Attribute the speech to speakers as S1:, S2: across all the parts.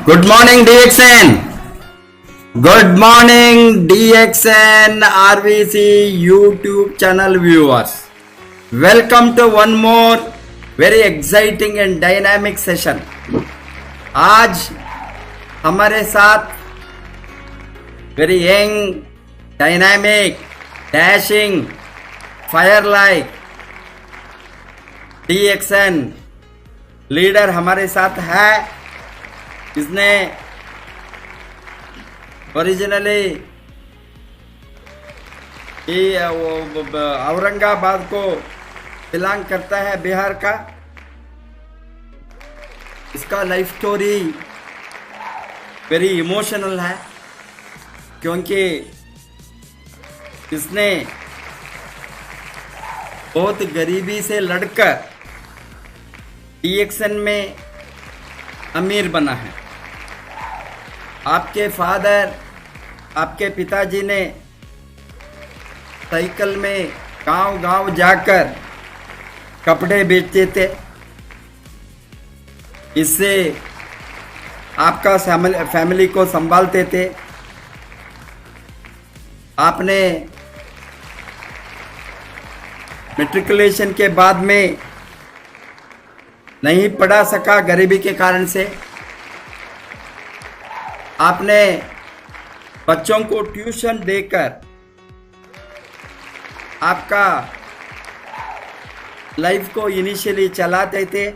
S1: Good morning, DXN. Good morning, DXN RVC YouTube channel viewers. Welcome to one more very exciting and dynamic session. आज हमारे साथ very young, dynamic, dashing, fire-like DXN leader हमारे साथ है. इसने originally Aurangabad को belong करता है, बिहार का. इसका लाइफ स्टोरी वेरी इमोशनल है क्योंकि इसने बहुत गरीबी से लड़कर DXN में अमीर बना है। आपके फादर, आपके पिताजी ने साइकिल में गांव गांव जाकर कपड़े बेचते थे। इससे आपका फैमिली को संभालते थे। आपने मैट्रिकुलेशन के बाद में नहीं पढ़ा सका गरीबी के कारण से। आपने बच्चों को ट्यूशन देकर आपका लाइफ को इनिशियली चलाते थे।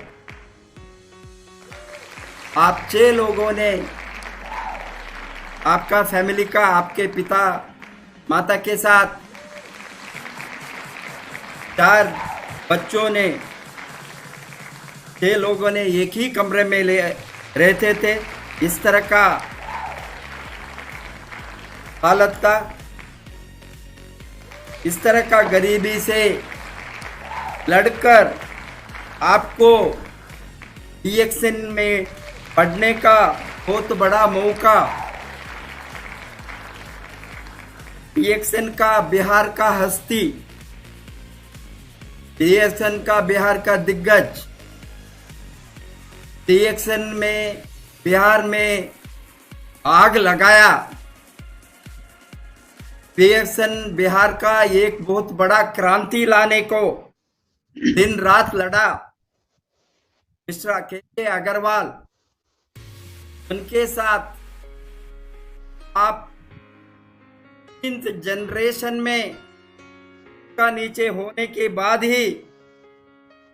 S1: आप 6 लोगों ने, आपका फैमिली का, आपके पिता माता के साथ 4 बच्चों ने, 6 लोगों ने एक ही कमरे में रहते थे। इस तरह का हालत था। इस तरह का गरीबी से लड़कर आपको DXN में पढ़ने का बहुत बड़ा मौका, DXN का बिहार का हस्ती, DXN का बिहार का दिग्गज, DXN में बिहार में आग लगाया। DXN बिहार का एक बहुत बड़ा क्रांति लाने को दिन रात लड़ा। मिस्टर के अग्रवाल, उनके साथ आप 3th जनरेशन में का नीचे होने के बाद ही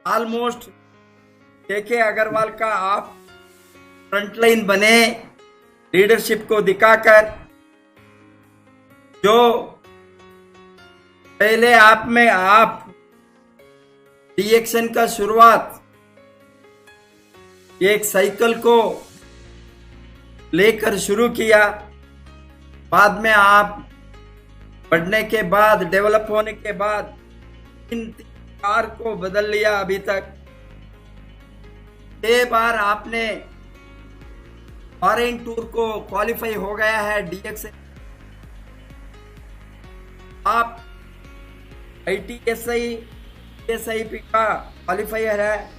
S1: ऑलमोस्ट के अग्रवाल का आप फ्रंटलाइन बने, लीडरशिप को दिखाकर। जो पहले आप में आप DXN का शुरुआत एक साइकिल को लेकर शुरू किया। बाद में आप पढ़ने के बाद, डेवलप होने के बाद 3 कार को बदल लिया। अभी तक 6 बार आपने फॉरेन टूर को क्वालिफाई हो गया है DXN। आप ITSI SIP का क्वालिफायर है।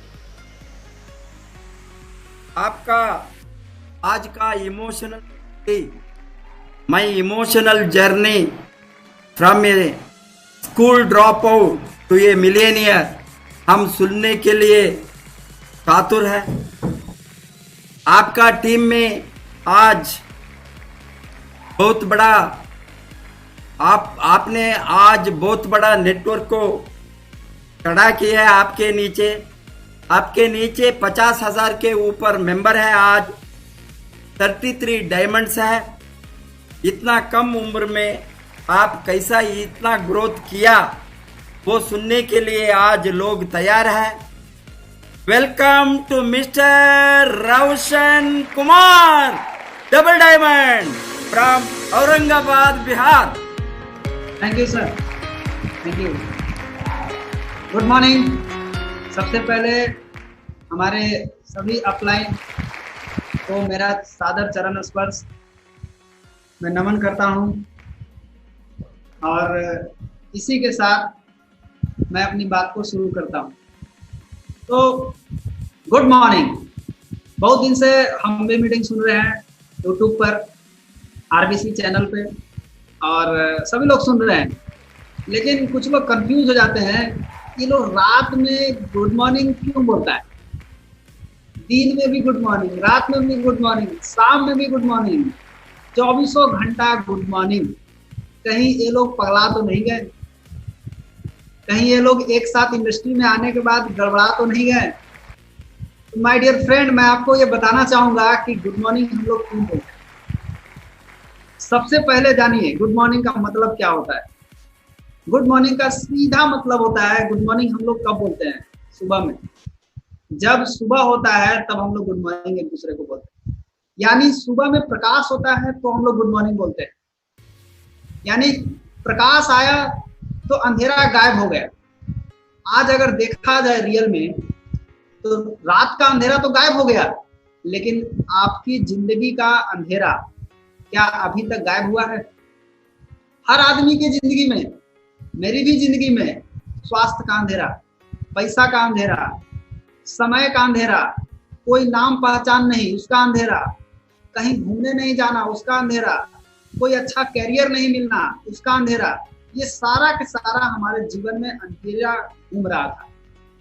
S1: आपका आज का emotional journey from a school drop out to a millionaire, हम सुनने के लिए कातुर है। आपका टीम में आज बहुत बड़ा, आपने आज बहुत बड़ा नेटवर्क को खड़ा किया है। आपके नीचे 50,000 के ऊपर मेंबर है। आज 33 डायमंड्स है। इतना कम उम्र में आप कैसा इतना ग्रोथ किया, वो सुनने के लिए आज लोग तैयार है। Welcome to mister Roshan Kumar, double diamond from Aurangabad, Bihar.
S2: Thank you sir, thank you. Good morning. सबसे पहले हमारे सभी अपलाइन को मेरा सादर चरण स्पर्श मैं नमन करता हूं, और इसी के साथ मैं अपनी बात को शुरू करता हूं। तो गुड मॉर्निंग। बहुत दिन से हम भी मीटिंग सुन रहे हैं यूट्यूब पर, RBC चैनल पे, और सभी लोग सुन रहे हैं, लेकिन कुछ लोग कंफ्यूज हो जाते हैं। ये लोग रात में गुड मॉर्निंग क्यों बोलता है? दिन में भी गुड मॉर्निंग, रात में भी गुड मॉर्निंग, शाम में भी गुड मॉर्निंग, 24 घंटा गुड मॉर्निंग। कहीं ये लोग पगला तो नहीं गए? कहीं ये लोग एक साथ इंडस्ट्री में आने के बाद गड़बड़ा तो नहीं गए? माय डियर फ्रेंड, मैं आपको ये बताना चाहूंगा कि गुड मॉर्निंग हम लोग क्यों बोलते हैं। सबसे पहले जानिए गुड मॉर्निंग का मतलब क्या होता है। गुड मॉर्निंग का सीधा मतलब होता है, गुड मॉर्निंग हम लोग कब बोलते हैं? सुबह में। जब सुबह होता है तब हम लोग गुड मॉर्निंग एक दूसरे को बोलते हैं। यानी सुबह में प्रकाश होता है तो हम लोग गुड मॉर्निंग बोलते हैं। यानी प्रकाश आया तो अंधेरा गायब हो गया। आज अगर देखा जाए रियल में तो रात का अंधेरा तो गायब हो गया, लेकिन आपकी जिंदगी का अंधेरा क्या अभी तक गायब हुआ है? हर आदमी की जिंदगी में, मेरी भी जिंदगी में स्वास्थ्य का अंधेरा, पैसा का अंधेरा, समय का अंधेरा, कोई नाम पहचान नहीं उसका अंधेरा, कहीं घूमने नहीं जाना उसका अंधेरा, कोई अच्छा कैरियर नहीं मिलना उसका अंधेरा, ये सारा के सारा हमारे जीवन में अंधेरा घूम रहा था।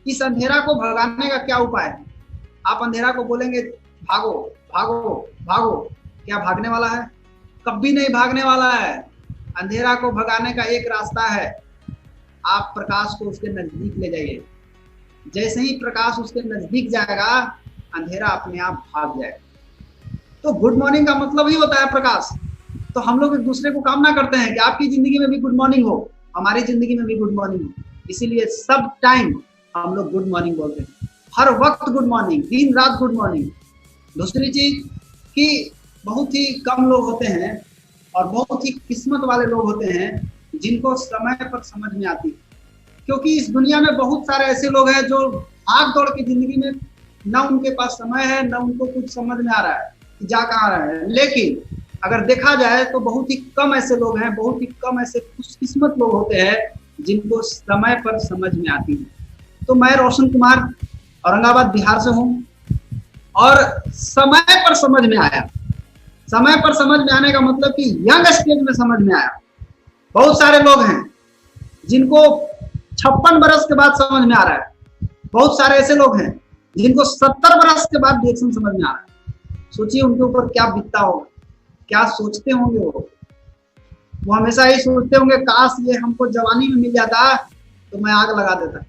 S2: इस अंधेरा को भगाने का क्या उपाय है? आप अंधेरा को बोलेंगे भागो भागो भागो, क्या भागने वाला है? कभी नहीं भागने वाला है। अंधेरा को भगाने का एक रास्ता है, आप प्रकाश को उसके नजदीक ले जाइए। जैसे ही प्रकाश उसके नजदीक जाएगा, अंधेरा अपने आप भाग जाएगा। तो गुड मॉर्निंग का मतलब ही होता है प्रकाश। तो हम लोग एक दूसरे को कामना करते हैं कि आपकी जिंदगी में भी गुड मॉर्निंग हो, हमारी जिंदगी में भी गुड मॉर्निंग हो। इसीलिए सब टाइम हम लोग गुड मॉर्निंग बोलते हैं, हर वक्त गुड मॉर्निंग, दिन रात गुड मॉर्निंग। दूसरी चीज कि बहुत ही कम लोग होते हैं और बहुत ही किस्मत वाले लोग होते हैं जिनको समय पर समझ में आती है। क्योंकि इस दुनिया में बहुत सारे ऐसे लोग हैं जो भाग दौड़ की जिंदगी में ना उनके पास समय है, ना उनको कुछ समझ में आ रहा है कि जा कहाँ रहे हैं। लेकिन अगर देखा जाए तो बहुत ही कम ऐसे लोग हैं, बहुत ही कम ऐसे खुशकिस्मत लोग होते हैं जिनको समय पर समझ में आती है। तो मैं रोशन कुमार औरंगाबाद बिहार से हूँ और समय पर समझ में आया। समय पर समझ में आने का मतलब कि यंग स्टेज में समझ में आया। बहुत सारे लोग हैं जिनको 56 बरस के बाद समझ में आ रहा है। बहुत सारे ऐसे लोग हैं जिनको 70 बरस के बाद रिएक्शन समझ में आ रहा है। सोचिए उनके ऊपर क्या बीतता होगा, क्या सोचते होंगे। वो हमेशा ही सोचते होंगे काश ये हमको जवानी में मिल जाता तो मैं आग लगा देता।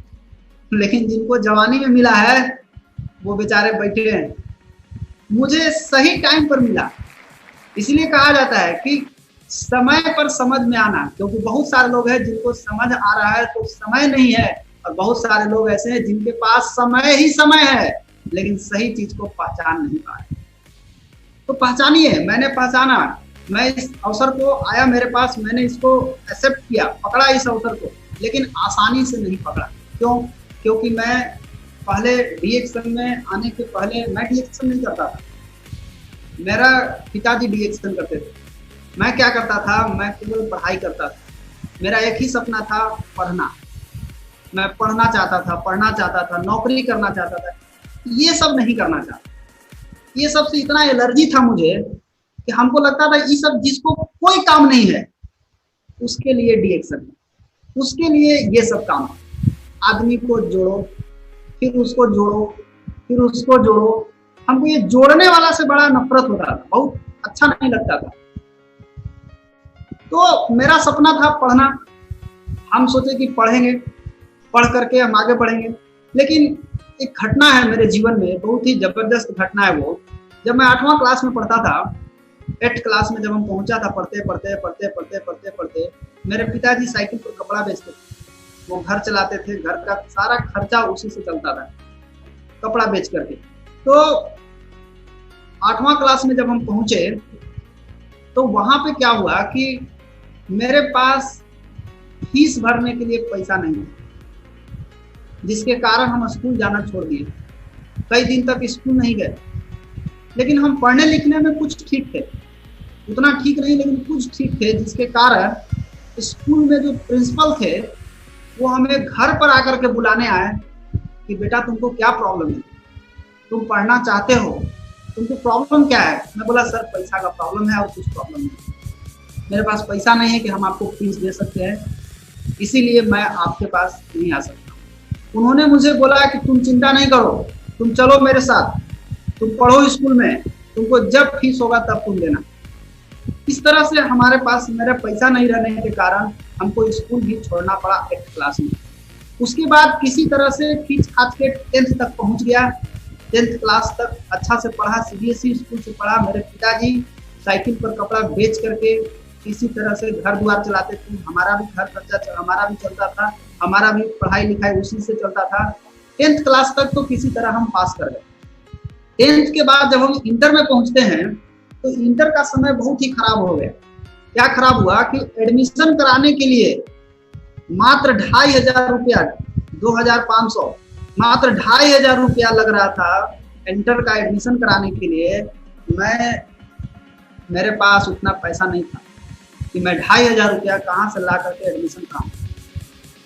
S2: लेकिन जिनको जवानी में मिला है वो बेचारे बैठे हैं। मुझे सही टाइम पर मिला, इसलिए कहा जाता है कि समय पर समझ में आना। क्योंकि बहुत सारे लोग हैं जिनको समझ आ रहा है तो समय नहीं है, और बहुत सारे लोग ऐसे हैं जिनके पास समय ही समय है लेकिन सही चीज को पहचान नहीं पा रहे। तो पहचानिए। मैंने पहचाना, मैं इस अवसर को आया मेरे पास, मैंने इसको एक्सेप्ट किया, पकड़ा इस अवसर को, लेकिन आसानी से नहीं पकड़ा। क्यों? क्योंकि मैं पहले डीएक्शन में आने के पहले मैं डीएक्शन नहीं करता था, मेरा पिताजी डीएक्शन करते थे। मैं क्या करता था, मैं केवल पढ़ाई करता था। मेरा एक ही सपना था, पढ़ना। मैं पढ़ना चाहता था, नौकरी करना चाहता था। ये सब नहीं करना चाहता। ये सब से इतना एलर्जी था मुझे कि हमको लगता था ये सब जिसको कोई काम नहीं है उसके लिए डीएक्शन, उसके लिए ये सब काम। आदमी को जोड़ो, फिर उसको जोड़ो, फिर उसको जोड़ो। हमको ये जोड़ने वाला से बड़ा नफरत होता था, बहुत अच्छा नहीं लगता था। तो मेरा सपना था पढ़ना। हम सोचे कि पढ़ेंगे, पढ़ करके हम आगे बढ़ेंगे। लेकिन एक घटना है मेरे जीवन में, बहुत ही जबरदस्त घटना है वो। जब मैं 8वां क्लास में पढ़ता था, 8th क्लास में जब हम पहुंचा था, पढ़ते मेरे पिताजी साइकिल पर कपड़ा बेचते थे। वो घर चलाते थे, घर का सारा खर्चा उसी से चलता था, कपड़ा बेच करके। तो 8वां क्लास में जब हम पहुंचे तो वहां पे क्या हुआ कि मेरे पास फीस भरने के लिए पैसा नहीं है, जिसके कारण हम स्कूल जाना छोड़ दिए। कई दिन तक स्कूल नहीं गए। लेकिन हम पढ़ने लिखने में कुछ ठीक थे, उतना ठीक नहीं लेकिन कुछ ठीक थे, जिसके कारण स्कूल में जो प्रिंसिपल थे वो हमें घर पर आकर के बुलाने आए कि बेटा तुमको क्या प्रॉब्लम है, तुम पढ़ना चाहते हो, तुमको प्रॉब्लम क्या है? मैं बोला सर पैसा का प्रॉब्लम है और कुछ प्रॉब्लम नहीं, मेरे पास पैसा नहीं है कि हम आपको फीस दे सकते हैं, इसीलिए मैं आपके पास नहीं आ सकता। उन्होंने मुझे बोला कि तुम चिंता नहीं करो, तुम चलो मेरे साथ, तुम पढ़ो स्कूल में, तुमको जब फीस होगा तब तुम देना। इस तरह से हमारे पास मेरा पैसा नहीं रहने के कारण हमको स्कूल भी छोड़ना पड़ा 8th क्लास में। उसके बाद किसी तरह से खींच खाच के 10th तक पहुंच गया। 10th क्लास तक अच्छा से पढ़ा, सीबीएसई स्कूल से पढ़ा। मेरे पिताजी साइकिल पर कपड़ा बेच करके किसी तरह से घर द्वार चलाते थे, हमारा भी घर खर्चा हमारा भी चलता था, हमारा भी पढ़ाई लिखाई उसी से चलता था। 10th क्लास तक तो किसी तरह हम पास कर गए। 10th के बाद जब हम इंटर में पहुंचते हैं तो इंटर का समय बहुत ही खराब हो गया। क्या खराब हुआ कि एडमिशन कराने के लिए मात्र 2500 रुपया, 2500, मात्र 2500 रुपया लग रहा था इंटर का एडमिशन कराने के लिए मेरे पास उतना पैसा नहीं था कि मैं 2500 रुपया कहाँ से ला करके एडमिशन कराऊँ।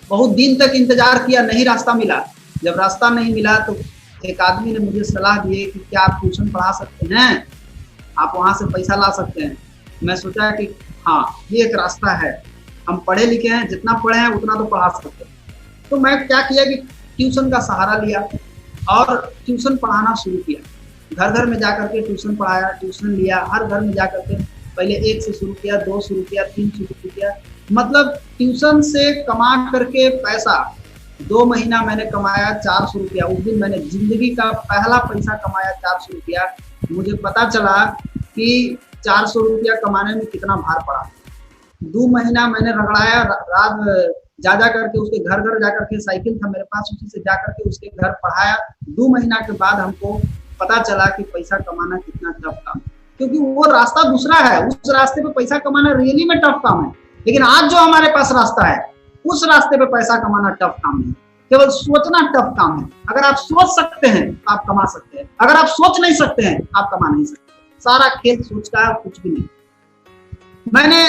S2: बहुत दिन तक इंतजार किया, नहीं रास्ता मिला। जब रास्ता नहीं मिला तो एक आदमी ने मुझे सलाह दी कि क्या आप ट्यूशन पढ़ा सकते हैं, आप वहाँ से पैसा ला सकते हैं। मैं सोचा कि हाँ, ये एक रास्ता है, हम पढ़े लिखे हैं, जितना पढ़े हैं उतना तो पढ़ा सकते हैं। तो मैं क्या किया कि ट्यूशन का सहारा लिया और ट्यूशन पढ़ाना शुरू किया। घर घर में जाकर के ट्यूशन पढ़ाया, ट्यूशन लिया, हर घर में जाकर के पहले 1 से शुरू किया, 2 शुरू किया, 3 शुरू किया। मतलब ट्यूशन से कमा करके पैसा 2 महीना मैंने कमाया 400 रुपया। उस दिन मैंने जिंदगी का पहला पैसा कमाया 400 रुपया। मुझे पता चला कि 400 रुपया कमाने में कितना भार पड़ा। 2 महीना मैंने रगड़ाया, रात जा करके उसके घर घर जाकर के, साइकिल था मेरे पास, उसी से जाकर के उसके घर पढ़ाया। 2 महीना के बाद हमको पता चला कि पैसा कमाना कितना टफ काम है, क्योंकि वो रास्ता दूसरा है। उस रास्ते पे पैसा कमाना रियली में टफ काम है, लेकिन आज जो हमारे पास रास्ता है उस रास्ते पे पैसा कमाना टफ काम है। केवल सोचना टफ काम है। अगर आप सोच सकते हैं तो आप कमा सकते हैं, अगर आप सोच नहीं सकते हैं आप कमा नहीं सकते। सारा खेल सोच का है, कुछ भी नहीं। मैंने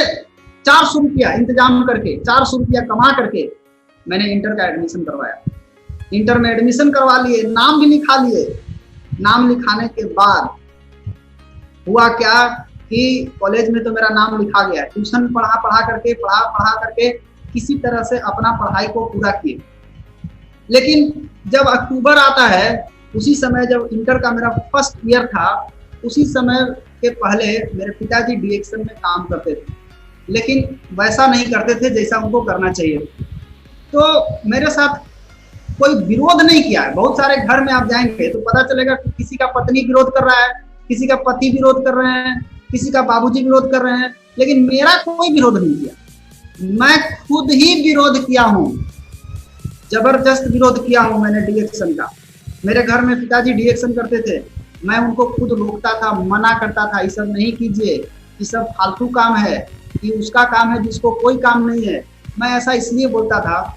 S2: 400 रुपया इंतजाम करके, 400 रुपया कमा करके मैंने इंटर का एडमिशन करवाया। इंटर में एडमिशन करवा लिए, नाम भी लिखा लिए। नाम लिखाने के बाद हुआ क्या कि कॉलेज में तो मेरा नाम लिखा गया। ट्यूशन पढ़ा करके किसी तरह से अपना पढ़ाई को पूरा किए। लेकिन जब अक्टूबर आता है, उसी समय जब इंटर का मेरा फर्स्ट ईयर था, उसी समय के पहले मेरे पिताजी डीएक्शन में काम करते थे, लेकिन वैसा नहीं करते थे जैसा उनको करना चाहिए। तो मेरे साथ कोई विरोध नहीं किया है। बहुत सारे घर में आप जाएंगे तो पता चलेगा कि किसी का पत्नी विरोध कर रहा है, किसी का पति विरोध कर रहे हैं, किसी का बाबूजी विरोध कर रहे हैं, लेकिन मेरा कोई विरोध नहीं किया। मैं खुद ही विरोध किया हूँ, जबरदस्त विरोध किया हूँ मैंने डीएक्शन का। मेरे घर में पिताजी डीएक्शन करते थे, मैं उनको खुद रोकता था, मना करता था, ये सब नहीं कीजिए, ये सब फालतू काम है, ये उसका काम है जिसको कोई काम नहीं है। मैं ऐसा इसलिए बोलता था,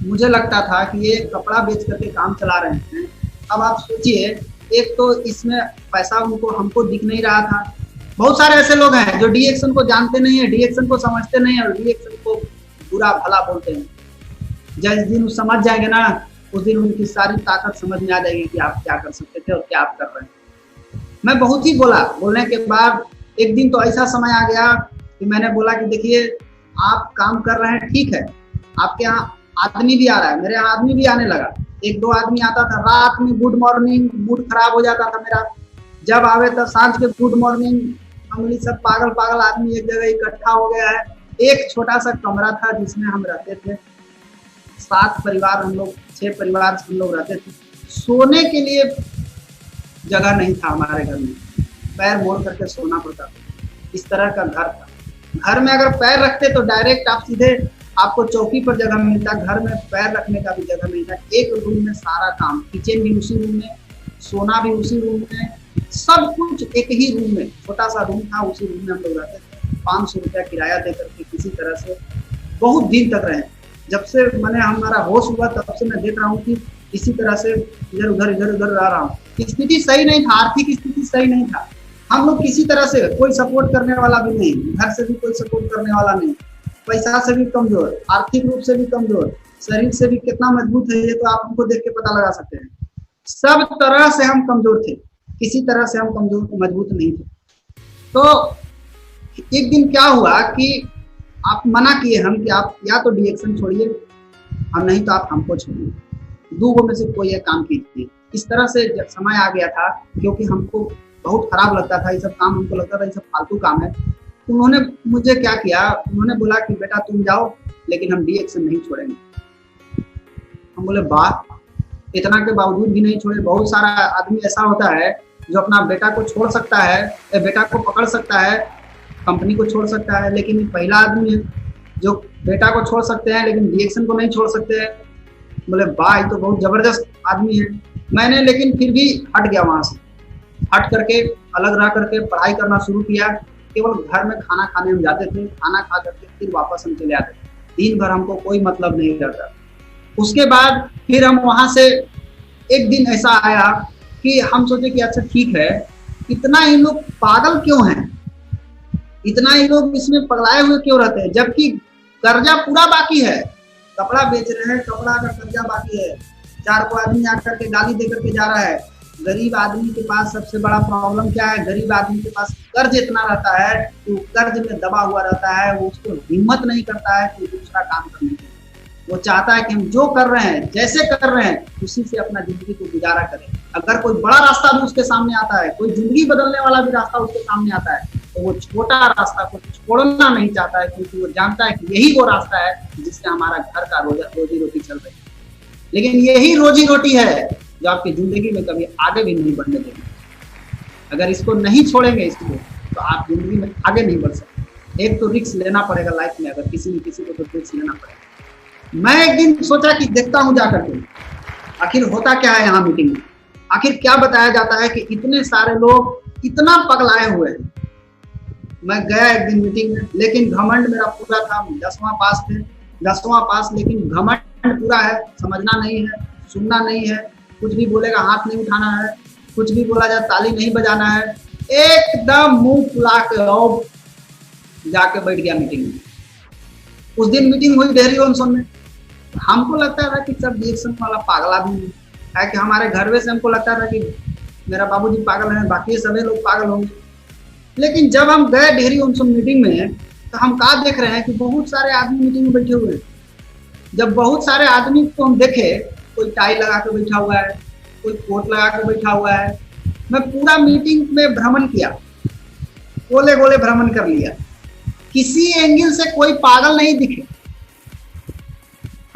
S2: मुझे लगता था कि ये कपड़ा बेच करके काम चला रहे हैं। अब आप सोचिए, एक तो इसमें पैसा उनको हमको दिख नहीं रहा था। बहुत सारे ऐसे लोग हैं जो डीएक्शन को जानते नहीं है, डीएक्शन को समझते नहीं है और डीएक्शन को बुरा भला बोलते हैं। जिस दिन समझ जाएंगे ना, उस दिन उनकी सारी ताकत समझ में आ जाएगी कि आप क्या कर सकते थे और क्या आप कर रहे हैं। मैं बहुत ही बोला, बोलने के बाद एक दिन तो ऐसा समय आ गया कि मैंने बोला कि देखिए आप काम कर रहे हैं, ठीक है, आपके यहाँ आदमी भी आ रहा है, मेरे यहाँ आदमी भी आने लगा। 1-2 आदमी आता था, रात में गुड मॉर्निंग, मूड खराब हो जाता था मेरा। जब आवे तब सांझ के गुड मॉर्निंग। हम सब पागल आदमी एक जगह इकट्ठा हो गया है। एक छोटा सा कमरा था जिसमें हम रहते थे, 7 परिवार हम लोग, 6 परिवार हम लोग रहते थे। सोने के लिए जगह नहीं था हमारे घर में, पैर मोड़ करके सोना पड़ता था। इस तरह का घर था। घर में अगर पैर रखते तो डायरेक्ट आप सीधे, आपको चौकी पर जगह मिलता, घर में पैर रखने का भी जगह नहीं था। एक रूम में सारा काम, किचन भी उसी रूम में, सोना भी उसी रूम में, सब कुछ एक ही रूम में, छोटा सा रूम था, उसी रूम में हम लोग रहते थे। 500 रुपया किराया दे करके किसी तरह से बहुत दिन तक रहे। जब से मैंने हमारा होश हुआ तब से मैं देख रहा हूँ कि इसी तरह से इधर उधर रह रहा हूँ। स्थिति सही नहीं था, आर्थिक स्थिति सही नहीं था। हम लोग किसी तरह से, कोई सपोर्ट करने वाला भी नहीं, घर से भी कोई सपोर्ट करने वाला नहीं, पैसा से भी कमजोर, आर्थिक रूप से भी कमजोर, शरीर से भी कितना मजबूत है ये तो आप हमको देख के पता लगा सकते हैं। सब तरह से हम कमजोर थे, किसी तरह से हम कमजोर मजबूत नहीं थे। तो एक दिन क्या हुआ कि आप मना किए हम कि आप या तो डीएक्शन छोड़िए और नहीं तो आप हमको छोड़िए, 2 में से कोई एक काम कीजिए। इस तरह से जब समय आ गया था, क्योंकि हमको बहुत खराब लगता था ये सब काम, हमको लगता था ये सब फालतू काम है। उन्होंने मुझे क्या किया, उन्होंने बोला कि बेटा तुम जाओ, लेकिन हम डीएक्शन नहीं छोड़ेंगे। हम बोले वाह, इतना के बावजूद भी नहीं छोड़े। बहुत सारा आदमी ऐसा होता है जो अपना बेटा को छोड़ सकता है, बेटा को पकड़ सकता है, कंपनी को छोड़ सकता है, लेकिन ये पहला आदमी है जो बेटा को छोड़ सकते हैं लेकिन डीएक्शन को नहीं छोड़ सकते हैं। बोले वाह, ये तो बहुत जबरदस्त आदमी है। मैंने लेकिन फिर भी हट गया, वहां से हट करके अलग रह करके पढ़ाई करना शुरू किया। केवल घर में खाना खाने हम जाते थे, खाना खा करके फिर वापस हम चले आते थे। दिन भर हमको कोई मतलब नहीं रहता। उसके बाद फिर हम वहां से, एक दिन ऐसा आया कि हम सोचे कि अच्छा ठीक है, इतना ये लोग पागल क्यों हैं, इतना ये लोग इसमें पगलाए हुए क्यों रहते हैं, जबकि कर्जा पूरा बाकी है, कपड़ा बेच रहे हैं, कपड़ा का कर्जा बाकी है, 4 को आदमी आकर के गाली दे करके जा रहा है। गरीब आदमी के पास सबसे बड़ा प्रॉब्लम क्या है, गरीब आदमी के पास कर्ज इतना रहता है कि वो कर्ज में दबा हुआ रहता है, वो उसको हिम्मत नहीं करता है कि दूसरा काम करने की। वो चाहता है कि हम जो कर रहे हैं, जैसे कर रहे हैं, उसी से अपना जिंदगी को गुजारा करें। अगर कोई बड़ा रास्ता भी उसके सामने आता है, कोई जिंदगी बदलने वाला भी रास्ता उसके सामने आता है, तो वो छोटा रास्ता को छोड़ना नहीं चाहता है, क्योंकि वो जानता है कि यही वो रास्ता है जिससे हमारा घर का रोजी रोटी चल रही है। लेकिन यही रोजी रोटी है जो आपकी जिंदगी में कभी आगे भी नहीं बढ़ने देंगे। अगर इसको नहीं छोड़ेंगे इसको, तो आप जिंदगी में आगे नहीं बढ़ सकते। एक तो रिस्क लेना पड़ेगा लाइफ में, अगर किसी न किसी को तो रिस्क लेना पड़ेगा। मैं एक दिन सोचा कि देखता हूँ जाकर के आखिर होता क्या है यहाँ मीटिंग में, आखिर क्या बताया जाता है कि इतने सारे लोग इतना पगलाए हुए हैं। मैं गया एक दिन मीटिंग में, लेकिन घमंड मेरा पूरा था, 10वां पास थे, 10वां पास, लेकिन घमंड पूरा है, समझना नहीं है, सुनना नहीं है, कुछ भी बोलेगा हाथ नहीं उठाना है, कुछ भी बोला जाए ताली नहीं बजाना है, एकदम मुंह फुला के और जाके बैठ गया मीटिंग में। उस दिन मीटिंग हुई डेहरी ऑनसन में। हमको लगता था कि सब रिएक्शन वाला पागल आदमी है, कि हमारे घर में से हमको लगता था कि मेरा बाबूजी पागल है, बाकी सभी लोग पागल होंगे। लेकिन जब हम गए डेहरी ऑनसन मीटिंग में, तो हम कहा देख रहे हैं कि बहुत सारे आदमी मीटिंग में बैठे हुए हैं। जब बहुत सारे आदमी को हम देखे, कोई टाई लगा के बैठा हुआ है, कोई कोट लगा के बैठा हुआ है। मैं पूरा मीटिंग में भ्रमण किया, गोले गोले भ्रमण कर लिया, किसी एंगल से कोई पागल नहीं दिखे।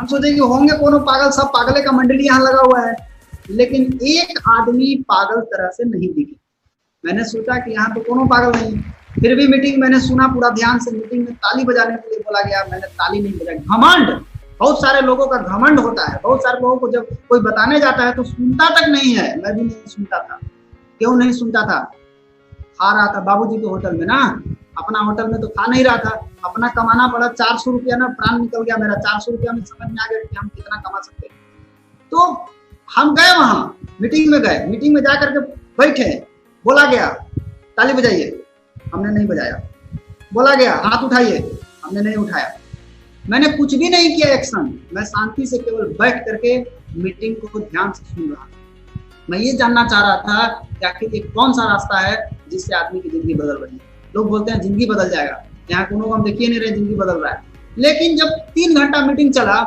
S2: हम सोचे कि होंगे कोनो पागल, सब पागले का मंडली यहाँ लगा हुआ है, लेकिन एक आदमी पागल तरह से नहीं दिखे। मैंने सोचा कि यहाँ तो कोनो पागल नहीं। फिर भी मीटिंग मैंने सुना पूरा ध्यान से, मीटिंग में ताली बजाने के लिए बोला गया, मैंने ताली नहीं बजाई। घमंड, बहुत सारे लोगों का घमंड होता है, बहुत सारे लोगों को जब कोई बताने जाता है तो सुनता तक नहीं है। मैं भी नहीं सुनता था। क्यों नहीं सुनता था? खा रहा था बाबूजी के होटल में ना, अपना होटल में तो खा नहीं रहा था, अपना कमाना पड़ा। 400 रुपया ना, प्राण निकल गया मेरा। 400 रुपया में समझ में आ गया कि हम कितना कमा सकते हैं। तो हम गए वहां, मीटिंग में गए, मीटिंग में जाकर के बैठे, बोला गया ताली बजाइए, हमने नहीं बजाया। बोला गया हाथ उठाइए, हमने नहीं उठाया। मैंने कुछ भी नहीं किया एक्शन, मैं शांति से केवल बैठ करके मीटिंग को ध्यान से सुन रहा था। मैं ये जानना चाह रहा था कि आखिर ये कौन सा रास्ता है जिससे आदमी की जिंदगी बदल रही है। लोग बोलते हैं जिंदगी बदल जाएगा, यहाँ कोनो को हम देखिए नहीं रहे जिंदगी बदल रहा है। लेकिन जब 3 घंटा मीटिंग चला,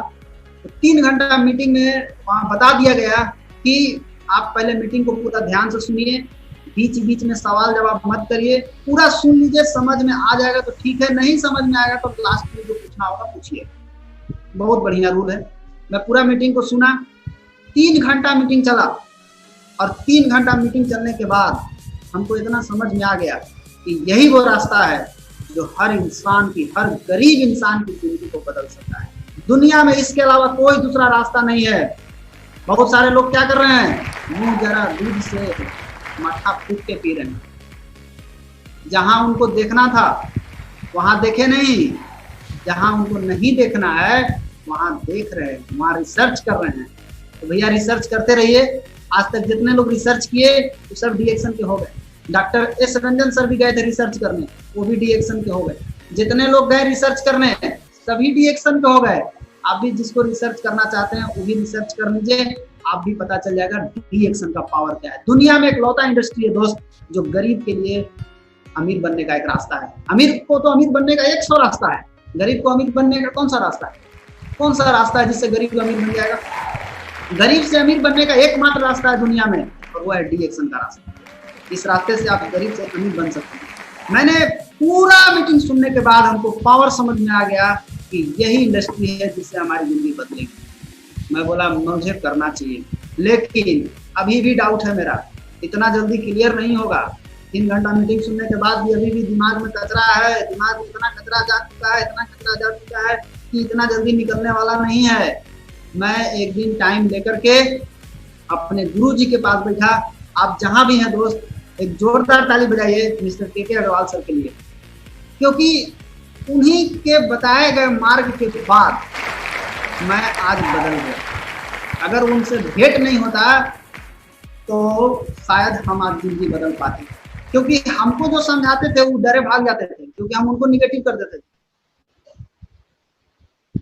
S2: तो 3 घंटा मीटिंग में वहां बता दिया गया कि आप पहले मीटिंग को पूरा ध्यान से सुनिए, बीच बीच में सवाल जवाब मत करिए, पूरा सुन लीजिए, समझ में आ जाएगा तो ठीक है, नहीं समझ में आएगा तो लास्ट में जो पूछना होगा पूछिए। बहुत बढ़िया रूल है। मैं पूरा मीटिंग को सुना, 3 घंटा मीटिंग चला, और 3 घंटा मीटिंग चलने के बाद हमको इतना समझ में आ गया कि यही वो रास्ता है जो हर इंसान की, हर गरीब इंसान की जिंदगी को बदल सकता है। दुनिया में इसके अलावा कोई दूसरा रास्ता नहीं है। बहुत सारे लोग क्या कर रहे हैं, मुंह जरा दूध से मट्ठा फूक के पी रहे हैं। जहां उनको देखना था वहां देखे नहीं, जहां उनको नहीं देखना है वहां देख रहे हैं, वहां रिसर्च कर रहे हैं। तो भैया रिसर्च करते रहिए। आज तक जितने लोग रिसर्च किए वो सब डी-एक्शन के हो गए। डॉक्टर एस रंजन सर भी गए थे रिसर्च करने, वो भी डी-एक्शन के हो गए। जितने लोग गए रिसर्च करने सभी डी-एक्शन के हो गए। आप भी जिसको रिसर्च करना चाहते हैं वो भी रिसर्च कर लीजिए, आप भी पता चल जाएगा डी-एक्शन का पावर क्या है। दुनिया में एक लौता इंडस्ट्री है दोस्त जो गरीब के लिए अमीर बनने का एक रास्ता है। अमीर को तो अमीर बनने का 100 रास्ता है, गरीब को अमीर बनने का कौन सा रास्ता है? कौन सा रास्ता है जिससे गरीब अमीर बन जाएगा? गरीब से अमीर बनने का एकमात्र रास्ता है दुनिया में, और वो है डी-एक्शन का रास्ता। इस रास्ते से आप गरीब से अमीर बन सकते हैं। मैंने पूरा मीटिंग सुनने के बाद हमको पावर समझ में आ गया कि यही इंडस्ट्री है जिससे हमारी जिंदगी बदलेगी। मैं बोला मुझे करना चाहिए, लेकिन अभी भी डाउट है मेरा, इतना जल्दी क्लियर नहीं होगा। 3 घंटा मीटिंग सुनने के बाद भी अभी भी दिमाग में कचरा है, दिमाग में इतना कचरा जा चुका है, इतना कचरा जा चुका है कि इतना जल्दी निकलने वाला नहीं है। मैं एक दिन टाइम लेकर के अपने गुरुजी के पास बैठा। आप जहां भी हैं दोस्त, एक जोरदार ताली बजाइए मिस्टर के अग्रवाल सर के लिए, क्योंकि उन्हीं के बताए गए मार्ग के बाद मैं आज बदल गया। अगर उनसे भेंट नहीं होता तो शायद हम आज जिंदगी बदल पाते, क्योंकि हमको जो समझाते थे वो डरे भाग जाते थे, क्योंकि हम उनको निगेटिव कर देते थे।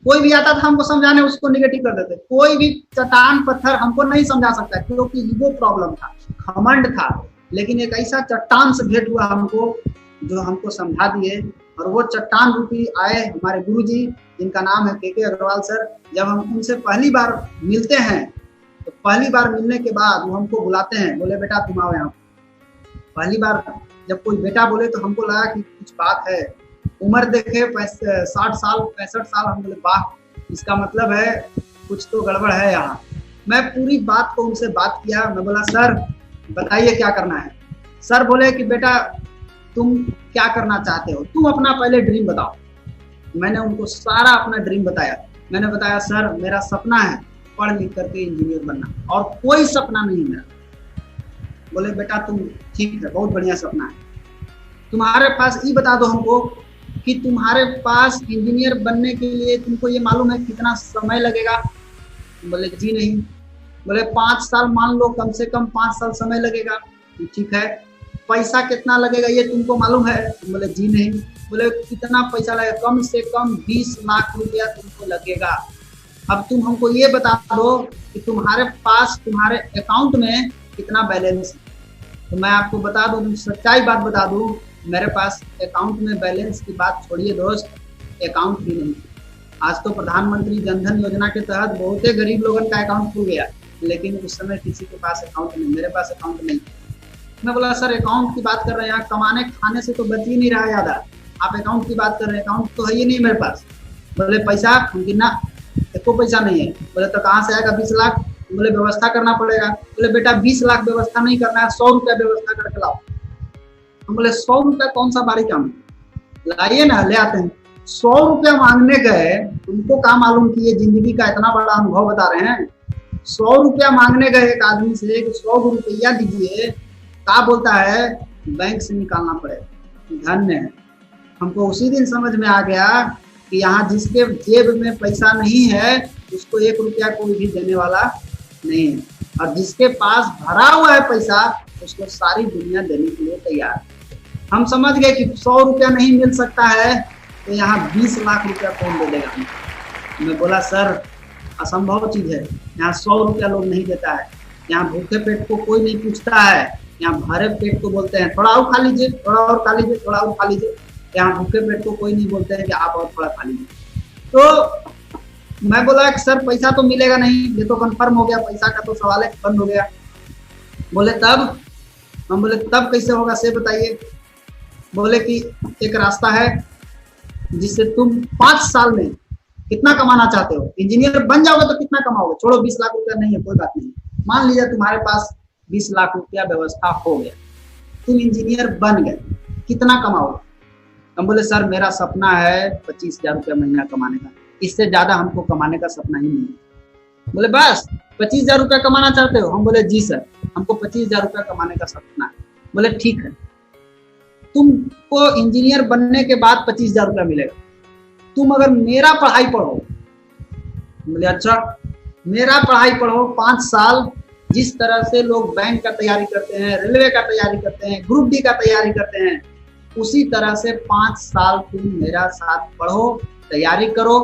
S2: कोई भी आता था हमको समझाने, उसको निगेटिव कर देते। कोई भी चट्टान पत्थर हमको नहीं समझा सकता, क्योंकि ईगो प्रॉब्लम था, घमंड था। लेकिन एक ऐसा चट्टान से भेंट हुआ हमको, जो हमको समझा दिए। और वो चट्टान रूपी आए हमारे गुरुजी, जिनका नाम है के अग्रवाल सर। जब हम उनसे पहली बार मिलते हैं, तो पहली बार मिलने के बाद वो हमको बुलाते हैं, बोले बेटा तुम आओ यहाँ। पहली बार जब कोई बेटा बोले तो हमको लगा कि कुछ बात है। उम्र देखे 60 साल 65 साल, हम बोले वाह, इसका मतलब है कुछ तो गड़बड़ है यहाँ। मैं पूरी बात को उनसे बात किया। मैं बोला सर बताइए क्या करना है। सर बोले कि बेटा तुम क्या करना चाहते हो, तुम अपना पहले ड्रीम बताओ। मैंने उनको सारा अपना ड्रीम बताया। मैंने बताया सर मेरा सपना है पढ़ लिख करके इंजीनियर बनना, और कोई सपना नहीं मेरा। बोले बेटा तुम ठीक है, बहुत बढ़िया सपना है, तुम्हारे पास ये बता दो हमको कि तुम्हारे पास इंजीनियर बनने के लिए तुमको ये मालूम है कितना समय लगेगा। बोले जी नहीं। बोले 5 साल मान लो, कम से कम 5 साल समय लगेगा। ठीक है। पैसा कितना लगेगा ये तुमको मालूम है? बोले जी नहीं। बोले कितना पैसा लगेगा? कम से कम 20 लाख रुपया तुमको लगेगा। अब तुम हमको ये बता दो कि तुम्हारे पास तुम्हारे अकाउंट में कितना बैलेंस है। तो मैं आपको बता दूं, सच्चाई बात बता दूं, मेरे पास अकाउंट में बैलेंस की बात छोड़िए दोस्त, अकाउंट भी नहीं। आज तो प्रधानमंत्री जनधन योजना के तहत बहुत गरीब लोगों का अकाउंट खुल गया, लेकिन उस समय किसी के पास अकाउंट नहीं, मेरे पास अकाउंट नहीं। मैं बोला सर अकाउंट की बात कर रहे हैं, यहाँ कमाने खाने से तो बच ही नहीं रहा ज्यादा, आप अकाउंट की बात कर रहे हैं, अकाउंट तो है ही नहीं मेरे पास। बोले पैसा गिनना, एको पैसा नहीं है। बोले तो कहाँ से आएगा 20 लाख? बोले व्यवस्था करना पड़ेगा। बोले बेटा 20 लाख व्यवस्था नहीं करना है, 100 रुपया व्यवस्था करके लाओ। हम बोले 100 रुपया कौन सा भारी काम है, लाइए ना, ले आते हैं। 100 रुपया मांगने गए, तुमको क्या मालूम कि ये जिंदगी का इतना बड़ा अनुभव बता रहे हैं। 100 रुपया मांगने गए एक आदमी से कि 100 रुपया दीजिए, क्या बोलता है बैंक से निकालना पड़ेगा। धन्य है, हमको उसी दिन समझ में आ गया कि यहाँ जिसके जेब में पैसा नहीं है उसको 1 रुपया कोई भी देने वाला नहीं है, और जिसके पास भरा हुआ है पैसा उसको सारी दुनिया देने के लिए तैयार है। हम समझ गए कि 100 रुपया नहीं मिल सकता है, तो यहाँ 20 लाख रुपया कौन दे देगा। मैं बोला सर असंभव चीज है, यहाँ 100 रुपया लोग नहीं देता है। यहाँ भूखे पेट को कोई नहीं पूछता है, यहाँ भरे पेट को बोलते हैं थोड़ा और खा लीजिए, थोड़ा और खा लीजिए, थोड़ा और खा लीजिए। यहाँ भूखे पेट को कोई नहीं बोलते हैं कि आप और थोड़ा खा लीजिए। तो मैं बोला कि सर पैसा तो मिलेगा नहीं, ये तो कंफर्म हो गया, पैसा का तो सवाल है, बंद हो गया। बोले तब? हम बोले तब कैसे होगा से बताइए। बोले कि एक रास्ता है जिससे तुम 5 साल में कितना कमाना चाहते हो, इंजीनियर बन जाओगे तो कितना कमाओगे, छोड़ो 20 लाख रुपया नहीं है कोई बात नहीं, मान लीजिए तुम्हारे पास 20 लाख रुपया व्यवस्था हो गया, तुम इंजीनियर बन गए, कितना कमाओगे? हम बोले सर मेरा सपना है 25,000 रुपया महीना कमाने का, इससे ज्यादा हमको कमाने का सपना ही नहीं। बोले बस 25,000 रुपया कमाना चाहते हो? हम बोले जी सर, हमको 25,000 रुपया कमाने का सपना है। बोले ठीक है, तुमको इंजीनियर बनने के बाद 25,000 रुपया मिलेगा, तुम अगर मेरा पढ़ाई पढ़ो। बोले अच्छा, मेरा पढ़ाई पढ़ो 5 साल, जिस तरह से लोग बैंक का तैयारी करते हैं, रेलवे का तैयारी करते हैं, ग्रुप डी का तैयारी करते हैं, उसी तरह से 5 साल तुम मेरा साथ पढ़ो, तैयारी करो।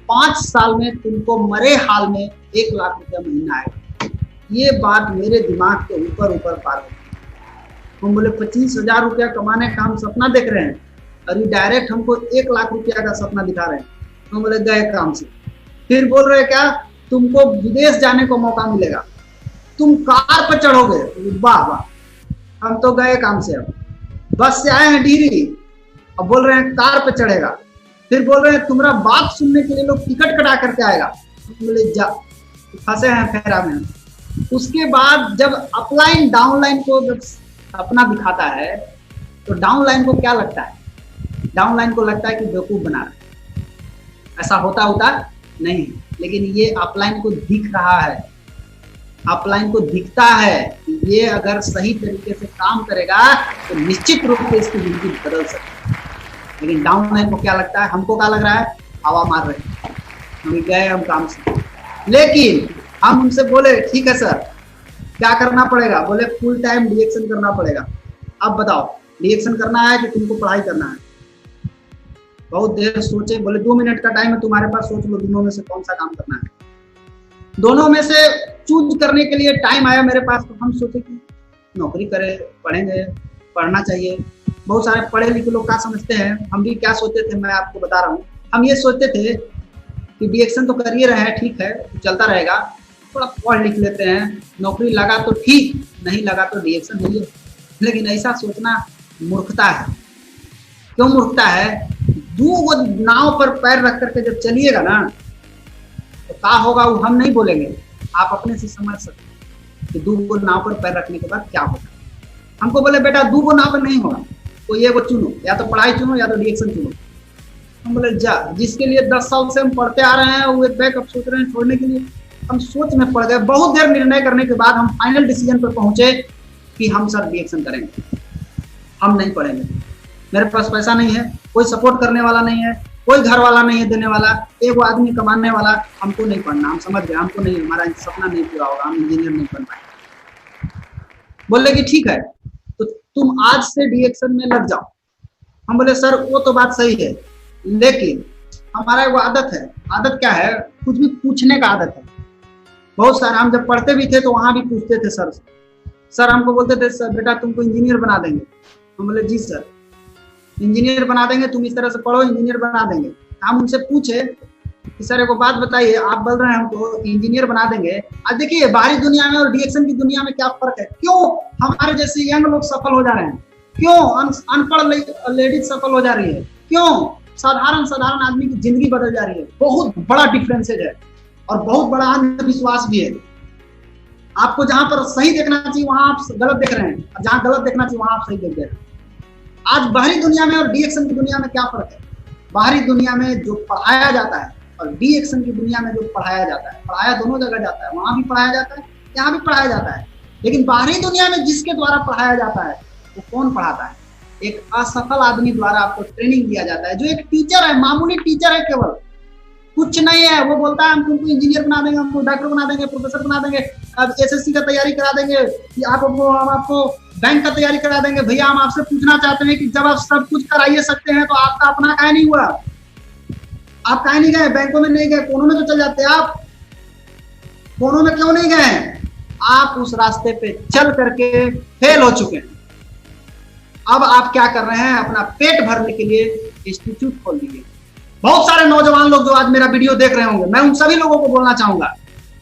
S2: 5 साल में तुमको मरे हाल में 1 लाख रुपया महीना आएगा। ये बात मेरे दिमाग के ऊपर पार हो। हम बोले 25,000 रुपया कमाने का हम सपना देख रहे हैं, और ये डायरेक्ट हमको 1 लाख रुपया का सपना दिखा रहे हैं। हम बोले गए काम से। फिर बोल रहे क्या, तुमको विदेश जाने को मौका मिलेगा, तुम कार पर चढ़ोगे। वाह वाह, हम तो गए काम से, अब बस से आए हैं डिहरी, अब बोल रहे हैं कार पे चढ़ेगा। फिर बोल रहे हैं तुम्हारा बात सुनने के लिए लोग टिकट कटा करके आएगा। बोले जा, फंसे हैं फेरा में। उसके बाद जब अपलाइन डाउनलाइन को जब अपना दिखाता है, तो डाउनलाइन को क्या लगता है? डाउनलाइन को लगता है कि बेवकूफ बना रहा है, ऐसा होता नहीं। लेकिन ये अपलाइन को दिख रहा है, अपलाइन को दिखता है कि ये अगर सही तरीके से काम करेगा तो निश्चित रूप से इसकी जिंदगी बदल सकती है। लेकिन डाउनलाइन को क्या लगता है, हमको क्या लग रहा है, हवा मार रहे हैं, हम गए हम काम से। लेकिन हम उनसे बोले ठीक है सर, क्या करना पड़ेगा? बोले फुल टाइम डीएक्शन करना पड़ेगा। अब बताओ डीएक्शन करना है कि तुमको पढ़ाई करना है? बहुत देर सोचे, बोले 2 मिनट का टाइम है तुम्हारे पास, सोच लो दोनों में से कौन सा काम करना है। दोनों में से चूज करने के लिए टाइम आया मेरे पास, तो हम सोचे कि नौकरी करें, पढ़ेंगे, पढ़ना चाहिए। बहुत सारे पढ़े लिखे लोग क्या समझते हैं, हम भी क्या सोचते थे मैं आपको बता रहा हूँ। हम ये सोचते थे कि डीएक्शन तो कर ही रहे हैं, ठीक है चलता रहेगा, थोड़ा पढ़ लिख लेते हैं, नौकरी लगा तो ठीक, नहीं लगा तो डीएक्शन नहीं है। लेकिन ऐसा सोचना मूर्खता है। क्यों मूर्खता है? वो नाव पर पैर रख करके जब चलिएगा ना तो क्या होगा वो हम नहीं बोलेंगे, आप अपने से समझ सकते हैं कि 2 नाव पर पैर रखने के बाद क्या होगा। हमको बोले बेटा 2 नाव पर नहीं होगा, तो ये वो चुनो, या तो पढ़ाई चुनो या तो डीएक्शन चुनो। हम बोले जा, जिसके लिए 10 साल से हम पढ़ते आ रहे हैं वो एक बैकअप सोच रहे हैं छोड़ने के लिए। हम सोच में पड़ गए। बहुत देर निर्णय करने के बाद हम फाइनल डिसीजन पर पहुंचे कि हम सर डीएक्शन करेंगे, हम नहीं पढ़ेंगे। मेरे पास पैसा नहीं है, कोई सपोर्ट करने वाला नहीं है, कोई घर वाला नहीं है देने वाला, एक वो आदमी कमाने वाला, हमको नहीं पढ़ना। हम समझ गए हमको नहीं, हमारा सपना नहीं पूरा होगा, हम इंजीनियर नहीं बन पाएंगे। बोले कि ठीक है तो तुम आज से डीएक्शन में लग जाओ। हम बोले सर वो तो बात सही है, लेकिन हमारा वो आदत है। आदत क्या है? कुछ भी पूछने का आदत है। बहुत सारे हम जब पढ़ते भी थे तो वहां भी पूछते थे सर से। सर हमको बोलते थे सर बेटा तुमको इंजीनियर बना देंगे। हम बोले जी सर इंजीनियर बना देंगे, तुम इस तरह से पढ़ो इंजीनियर बना देंगे। हम उनसे पूछे कि सर एक बात बताइए, आप बोल रहे हैं हमको इंजीनियर बना देंगे, आज देखिए बाहरी दुनिया में और डीएक्शन की दुनिया में क्या फर्क है? क्यों हमारे जैसे यंग लोग सफल हो जा रहे हैं? क्यों अनपढ़ लेडीज सफल हो जा रही है? क्यों साधारण आदमी की जिंदगी बदल जा रही है? बहुत बड़ा डिफरेंसेज है और बहुत बड़ा अंधविश्वास भी है। आपको जहां पर सही देखना चाहिए वहां आप गलत देख रहे हैं, और जहां गलत देखना चाहिए वहां आप सही देख रहे हैं। आज बाहरी दुनिया में और डीएक्शन की दुनिया में क्या फर्क है? बाहरी दुनिया में जो पढ़ाया जाता है और डीएक्शन की दुनिया में जो पढ़ाया जाता है, पढ़ाया दोनों जगह जाता है, वहां भी पढ़ाया जाता है, यहाँ भी पढ़ाया जाता है। लेकिन बाहरी दुनिया में जिसके द्वारा पढ़ाया जाता है वो कौन पढ़ाता है? एक असफल आदमी द्वारा आपको ट्रेनिंग दिया जाता है, जो एक टीचर है, मामूली टीचर है, केवल कुछ नहीं है। वो बोलता है हम तुमको इंजीनियर बना देंगे, हमको डॉक्टर बना देंगे, प्रोफेसर बना देंगे, अब एसएससी का तैयारी करा देंगे, कि हम आपको बैंक का तैयारी करा देंगे। भैया हम आपसे पूछना चाहते हैं कि जब आप सब कुछ कराइए सकते हैं तो आपका अपना काहे नहीं हुआ? आप काहे नहीं गए? बैंकों में नहीं गए, कोनों में तो चल जाते आप, कोनों में क्यों नहीं गए? आप उस रास्ते पे चल करके फेल हो चुके हैं। अब आप क्या कर रहे हैं? अपना पेट भरने के लिए इंस्टीट्यूट खोल दिए। बहुत सारे नौजवान लोग जो आज मेरा वीडियो देख रहे होंगे, मैं उन सभी लोगों को बोलना चाहूंगा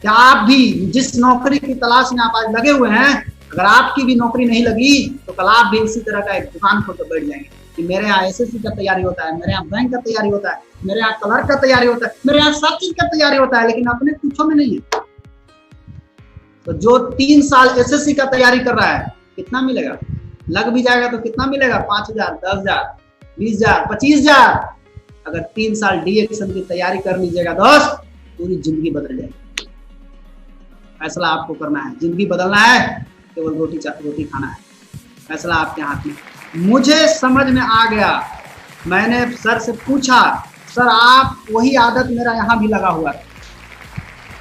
S2: कि आप भी जिस नौकरी की तलाश में आप आज लगे हुए हैं, अगर आपकी भी नौकरी नहीं लगी तो कल आप भी इसी तरह का एक दुकान खोल कर बैठ जाएंगे कि मेरे यहाँ एसएससी का तैयारी होता है, मेरे यहाँ बैंक का तैयारी होता है, मेरे यहाँ क्लर्क का तैयारी होता है, मेरे यहाँ सब चीज का तैयारी होता है, लेकिन अपने कुछों में नहीं है। तो जो 3 साल एसएससी का तैयारी कर रहा है कितना मिलेगा? लग भी जाएगा तो कितना मिलेगा? 5,000, 10,000, 20,000, 25,000। अगर 3 साल डीएक्शन की तैयारी कर लीजिएगा दोस्त, पूरी जिंदगी बदल जाएगी। फैसला आपको करना है, जिंदगी बदलना है, केवल रोटी खाना है, फैसला आपके हाथ में। मुझे समझ में आ गया, मैंने सर से पूछा, सर आप वही आदत मेरा यहाँ भी लगा हुआ है।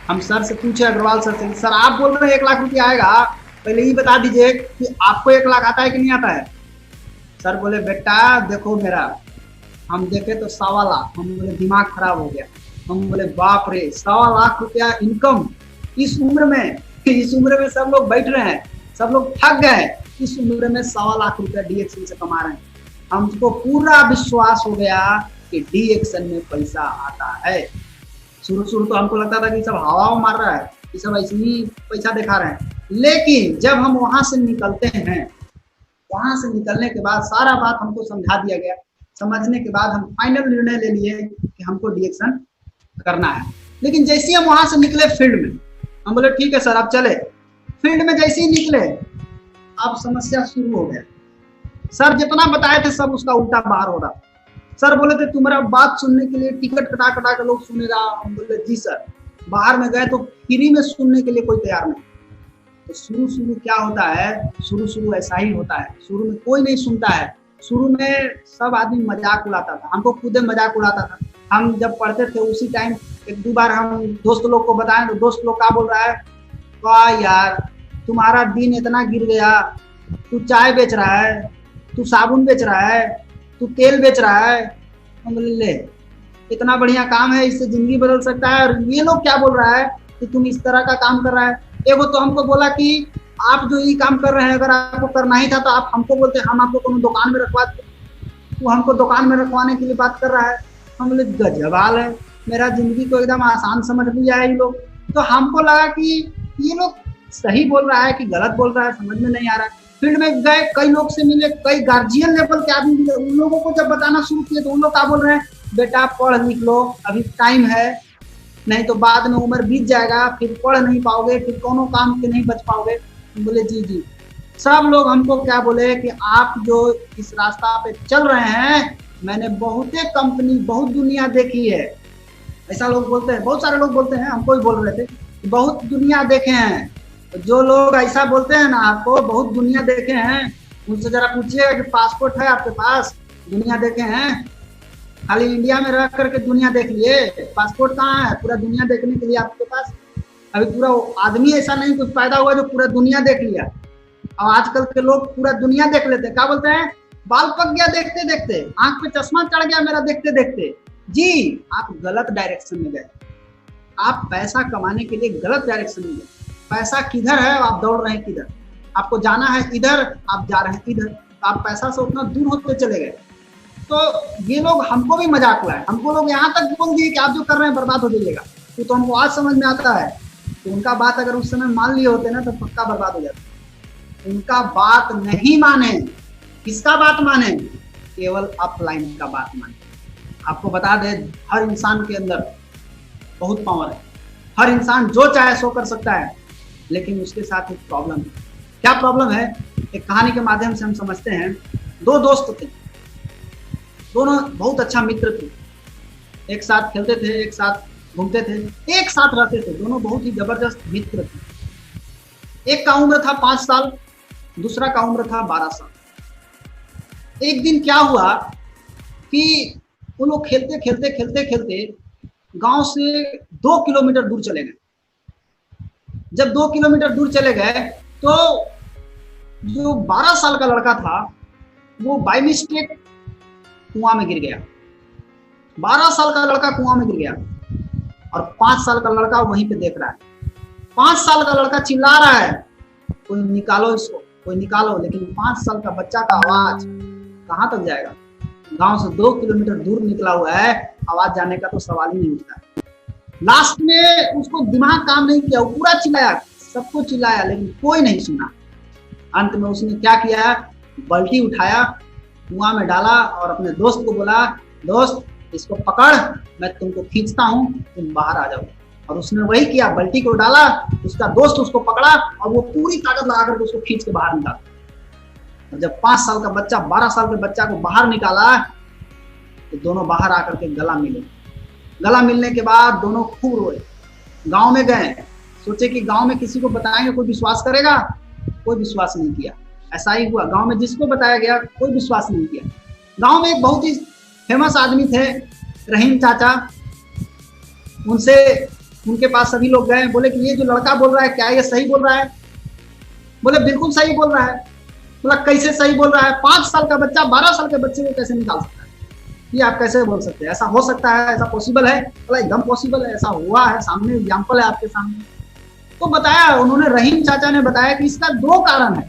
S2: हम सर से पूछे, अग्रवाल सर से, सर आप बोल रहे हैं 1 लाख रुपया आएगा, पहले ये बता दीजिए कि आपको 1 लाख आता है कि नहीं आता है? सर बोले बेटा देखो मेरा, हम देखे तो 1.25 लाख। हम बोले दिमाग खराब हो गया। हम बोले बाप रे 1.25 लाख रुपया इनकम इस उम्र में, इस उम्र में सब लोग बैठ रहे हैं, सब लोग थक गए, इस उम्र में 1.25 लाख रुपया डीएक्शन से कमा रहे हैं। हमको पूरा विश्वास हो गया कि डीएक्शन में पैसा आता है। शुरू तो हमको लगता था कि सब हवा मार रहा है, कि सब ऐसे ही पैसा दिखा रहे हैं, लेकिन जब हम वहां से निकलते हैं, वहां से निकलने के बाद सारा बात हमको समझा दिया गया। समझने के बाद हम फाइनल निर्णय ले लिए कि हमको डीएक्शन करना है। लेकिन जैसे ही हम वहां से निकले फील्ड में, हम बोले ठीक है सर अब चले। फील्ड में जैसे ही निकले अब समस्या शुरू हो गया। सर जितना बताए थे सब उसका उल्टा बाहर हो रहा। सर बोले थे तुम्हारा बात सुनने के लिए टिकट कटा कटा के लोग सुनेगा। हम बोले जी सर। बाहर में गए तो फ्री में सुनने के लिए कोई तैयार नहीं। तो शुरू क्या होता है, शुरू ऐसा ही होता है। शुरू में कोई नहीं सुनता है। शुरू में सब आदमी मजाक उड़ाता था, हमको खुद मजाक उड़ाता था। हम जब पढ़ते थे उसी टाइम 1-2 बार हम दोस्त लोग को बताएं तो दोस्त लोग क्या बोल रहा है, वाह यार तुम्हारा दिन इतना गिर गया, तू चाय बेच रहा है, तू साबुन बेच रहा है, तू तेल बेच रहा है। हम बोले ले, इतना बढ़िया काम है, इससे जिंदगी बदल सकता है। और ये लोग क्या बोल रहा है कि तुम इस तरह का काम कर रहा है। एगो तो हमको बोला कि आप जो ये काम कर रहे हैं, अगर आपको करना ही था तो आप हमको बोलते, हम आपको कोनो दुकान में रखवा देते। वो हमको दुकान में रखवाने के लिए बात कर रहा है। हम बोले गजबाल है, मेरा जिंदगी को एकदम आसान समझ लिया है ये लोग। तो हमको लगा कि ये लोग सही बोल रहा है कि गलत बोल रहा है, समझ में नहीं आ रहा है। फील्ड में गए, कई लोग से मिले, कई गार्जियन लेवल के आदमी मिले। उन लोगों को जब बताना शुरू किए तो उन लोग क्या बोल रहे हैं, बेटा पढ़ लिख लो, अभी टाइम है, नहीं तो बाद में उम्र बीत जाएगा, फिर पढ़ नहीं पाओगे, फिर कोनो काम के नहीं बच पाओगे। बोले जी जी। सब लोग हमको क्या बोले कि आप जो इस रास्ता पे चल रहे हैं, मैंने बहुत कंपनी, बहुत दुनिया देखी है। ऐसा लोग बोलते हैं, बहुत सारे लोग बोलते हैं, हमको भी बोल रहे थे बहुत दुनिया देखे हैं। तो जो लोग ऐसा बोलते हैं ना, आपको बहुत दुनिया देखे हैं, उनसे जरा पूछिएगा कि पासपोर्ट है आपके पास, दुनिया देखे हैं? खाली इंडिया में रह करके दुनिया देख लिए, पासपोर्ट कहाँ है पूरा दुनिया देखने के लिए आपके पास? अभी पूरा आदमी ऐसा नहीं कुछ पैदा हुआ जो पूरा दुनिया देख लिया। और आजकल के लोग पूरा दुनिया देख लेते हैं। क्या बोलते हैं, बाल पक गया देखते देखते, आंख पे चश्मा चढ़ गया मेरा देखते देखते। जी, आप गलत डायरेक्शन में गए, आप पैसा कमाने के लिए गलत डायरेक्शन में गए। पैसा किधर है, आप दौड़ रहे हैं किधर, आपको जाना है इधर, आप जा रहे हैं इधर, तो आप पैसा से उतना दूर होते चले गए। तो ये लोग हमको भी मजाक उड़ाए, हमको लोग यहाँ तक बोल दिए कि आप जो कर रहे हैं बर्बाद हो जाइएगा। तो हमको आज समझ में आता है तो उनका बात अगर उस समय मान लिए होते ना तो पक्का बर्बाद हो जाता। उनका बात नहीं माने, किसका बात माने? केवल अपलाइन का बात माने। आपको बता दे, हर इंसान के अंदर बहुत पावर है, हर इंसान जो चाहे सो कर सकता है, लेकिन उसके साथ एक प्रॉब्लम है। क्या प्रॉब्लम है? एक कहानी के माध्यम से हम समझते हैं। दो दोस्त थे, दोनों बहुत अच्छा मित्र थे, एक साथ खेलते थे, एक साथ घूमते थे, एक साथ रहते थे, दोनों बहुत ही जबरदस्त मित्र थे। एक का उम्र था 5 साल, दूसरा का उम्र था 12 साल। एक दिन क्या हुआ कि वो लोग खेलते खेलते खेलते खेलते गांव से 2 किलोमीटर दूर चले गए। जब 2 किलोमीटर दूर चले गए तो जो 12 साल का लड़का था वो बाय मिस्टेक कुआं में गिर गया। 12 साल का लड़का कुआं में गिर गया और 5 साल का लड़का वहीं पे देख रहा है। 5 साल का लड़का चिल्ला रहा है, कोई निकालो इसको, कोई निकालो। लेकिन 5 साल का बच्चा का आवाज कहाँ तक जाएगा? गांव से 2 किलोमीटर दूर निकला हुआ है, आवाज जाने का तो सवाल ही नहीं उठता है। लास्ट में उसको दिमाग काम नहीं किया, वो पूरा चिल्लाया, सबको चिल्लाया, लेकिन कोई नहीं सुना। अंत में उसने क्या किया, बाल्टी उठाया, कुआं में डाला और अपने दोस्त को बोला, दोस्त इसको पकड़, मैं तुमको खींचता हूँ, तुम बाहर आ जाओ। और उसने वही किया, बाल्टी को डाला, उसका दोस्त उसको पकड़ा और वो पूरी ताकत लगा करके उसको खींच के बाहर निकाला। और जब 5 साल का बच्चा 12 साल के बच्चा को बाहर निकाला तो दोनों बाहर आकर के गला मिले। गला मिलने के बाद दोनों खूब रोए। गांव में गए, सोचे कि गांव में किसी को बताएंगे कोई विश्वास करेगा, कोई विश्वास नहीं किया। ऐसा ही हुआ, गांव में जिसको बताया गया कोई विश्वास नहीं किया। गांव में एक बहुत ही फेमस आदमी थे, रहीम चाचा। उनके पास सभी लोग गए, बोले कि ये जो लड़का बोल रहा है क्या ये सही बोल रहा है? बोले बिल्कुल सही बोल रहा है। बोला कैसे सही बोल रहा है? 5 साल का बच्चा 12 साल के बच्चे को कैसे निकाल सकता है? ये आप कैसे बोल सकते हैं? ऐसा हो सकता है, ऐसा पॉसिबल है? बोला एकदम पॉसिबल है, ऐसा हुआ है, सामने एग्जाम्पल है आपके सामने। तो बताया उन्होंने, रहीम चाचा ने बताया कि इसका 2 कारण है।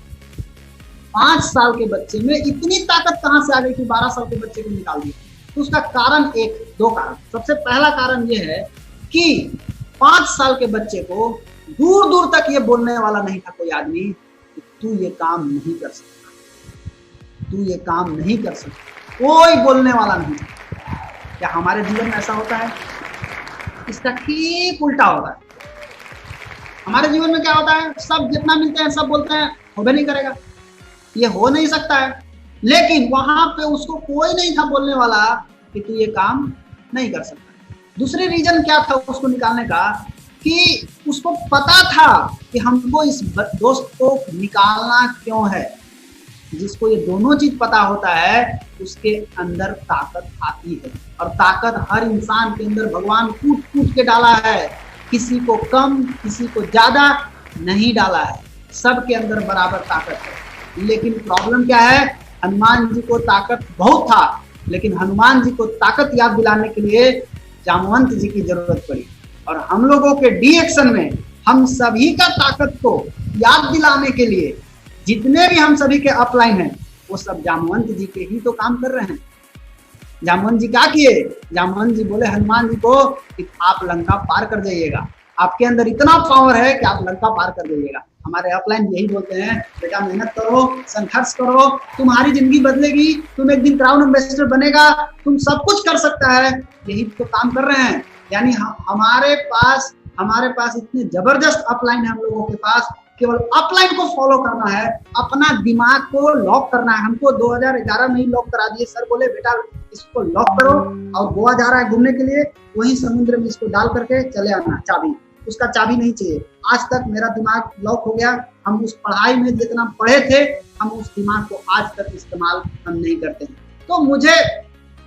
S2: 5 साल के बच्चे में इतनी ताकत कहां से आ गई कि 12 साल के बच्चे को निकाल दिया? तो उसका कारण 2 कारण। सबसे पहला कारण ये है कि 5 साल के बच्चे को दूर दूर तक ये बोलने वाला नहीं था कोई आदमी कि तू ये काम नहीं कर सकता, तू ये काम नहीं कर सकता। कोई बोलने वाला नहीं। क्या हमारे जीवन में ऐसा होता है? इसका ठीक उल्टा होता है। हमारे जीवन में क्या होता है, सब जितना मिलते हैं सब बोलते हैं हो भी नहीं करेगा, ये हो नहीं सकता है। लेकिन वहां पे उसको कोई नहीं था बोलने वाला कि तू ये काम नहीं कर सकता। दूसरी रीजन क्या था उसको निकालने का, कि उसको पता था कि हमको इस दोस्त को निकालना क्यों है। जिसको ये दोनों चीज पता होता है उसके अंदर ताकत आती है। और ताकत हर इंसान के अंदर भगवान कूट कूट के डाला है, किसी को कम किसी को ज्यादा नहीं डाला है। सबके अंदर बराबर ताकत है। लेकिन प्रॉब्लम क्या है, हनुमान जी को ताकत बहुत था, लेकिन हनुमान जी को ताकत याद दिलाने के लिए जामवंत जी की जरूरत पड़ी। और हम लोगों के डी एक्शन में हम सभी का ताकत को याद दिलाने के लिए जितने भी हम सभी के अपलाइन हैं वो सब जामवंत जी के ही तो काम कर रहे हैं। जामवंत जी क्या किए, जामवंत जी बोले हनुमान जी को कि आप लंका पार कर जाइएगा, आपके अंदर इतना पावर है कि आप लंका पार कर जाइएगा। हमारे अपलाइन यही बोलते हैं, बेटा मेहनत करो, संघर्ष करो, तुम्हारी जिंदगी बदलेगी, तुम एक दिन क्राउन एम्बेसडर बनेगा, तुम सब कुछ कर सकता है, यही तो काम कर रहे हैं। यानी हमारे पास इतने जबरदस्त अपलाइन है हम लोगों के पास, केवल अपलाइन को फॉलो करना है, अपना दिमाग को लॉक करना है। हमको 2011 में ही लॉक करा दिए, सर बोले बेटा इसको लॉक करो, और गोवा जा रहा है घूमने के लिए, वहीं समुद्र में इसको डाल करके चले आना, चाबी, उसका चाबी नहीं चाहिए। आज तक मेरा दिमाग लॉक हो गया, हम उस पढ़ाई में जितना पढ़े थे हम उस दिमाग को आज तक इस्तेमाल हम नहीं करते। तो मुझे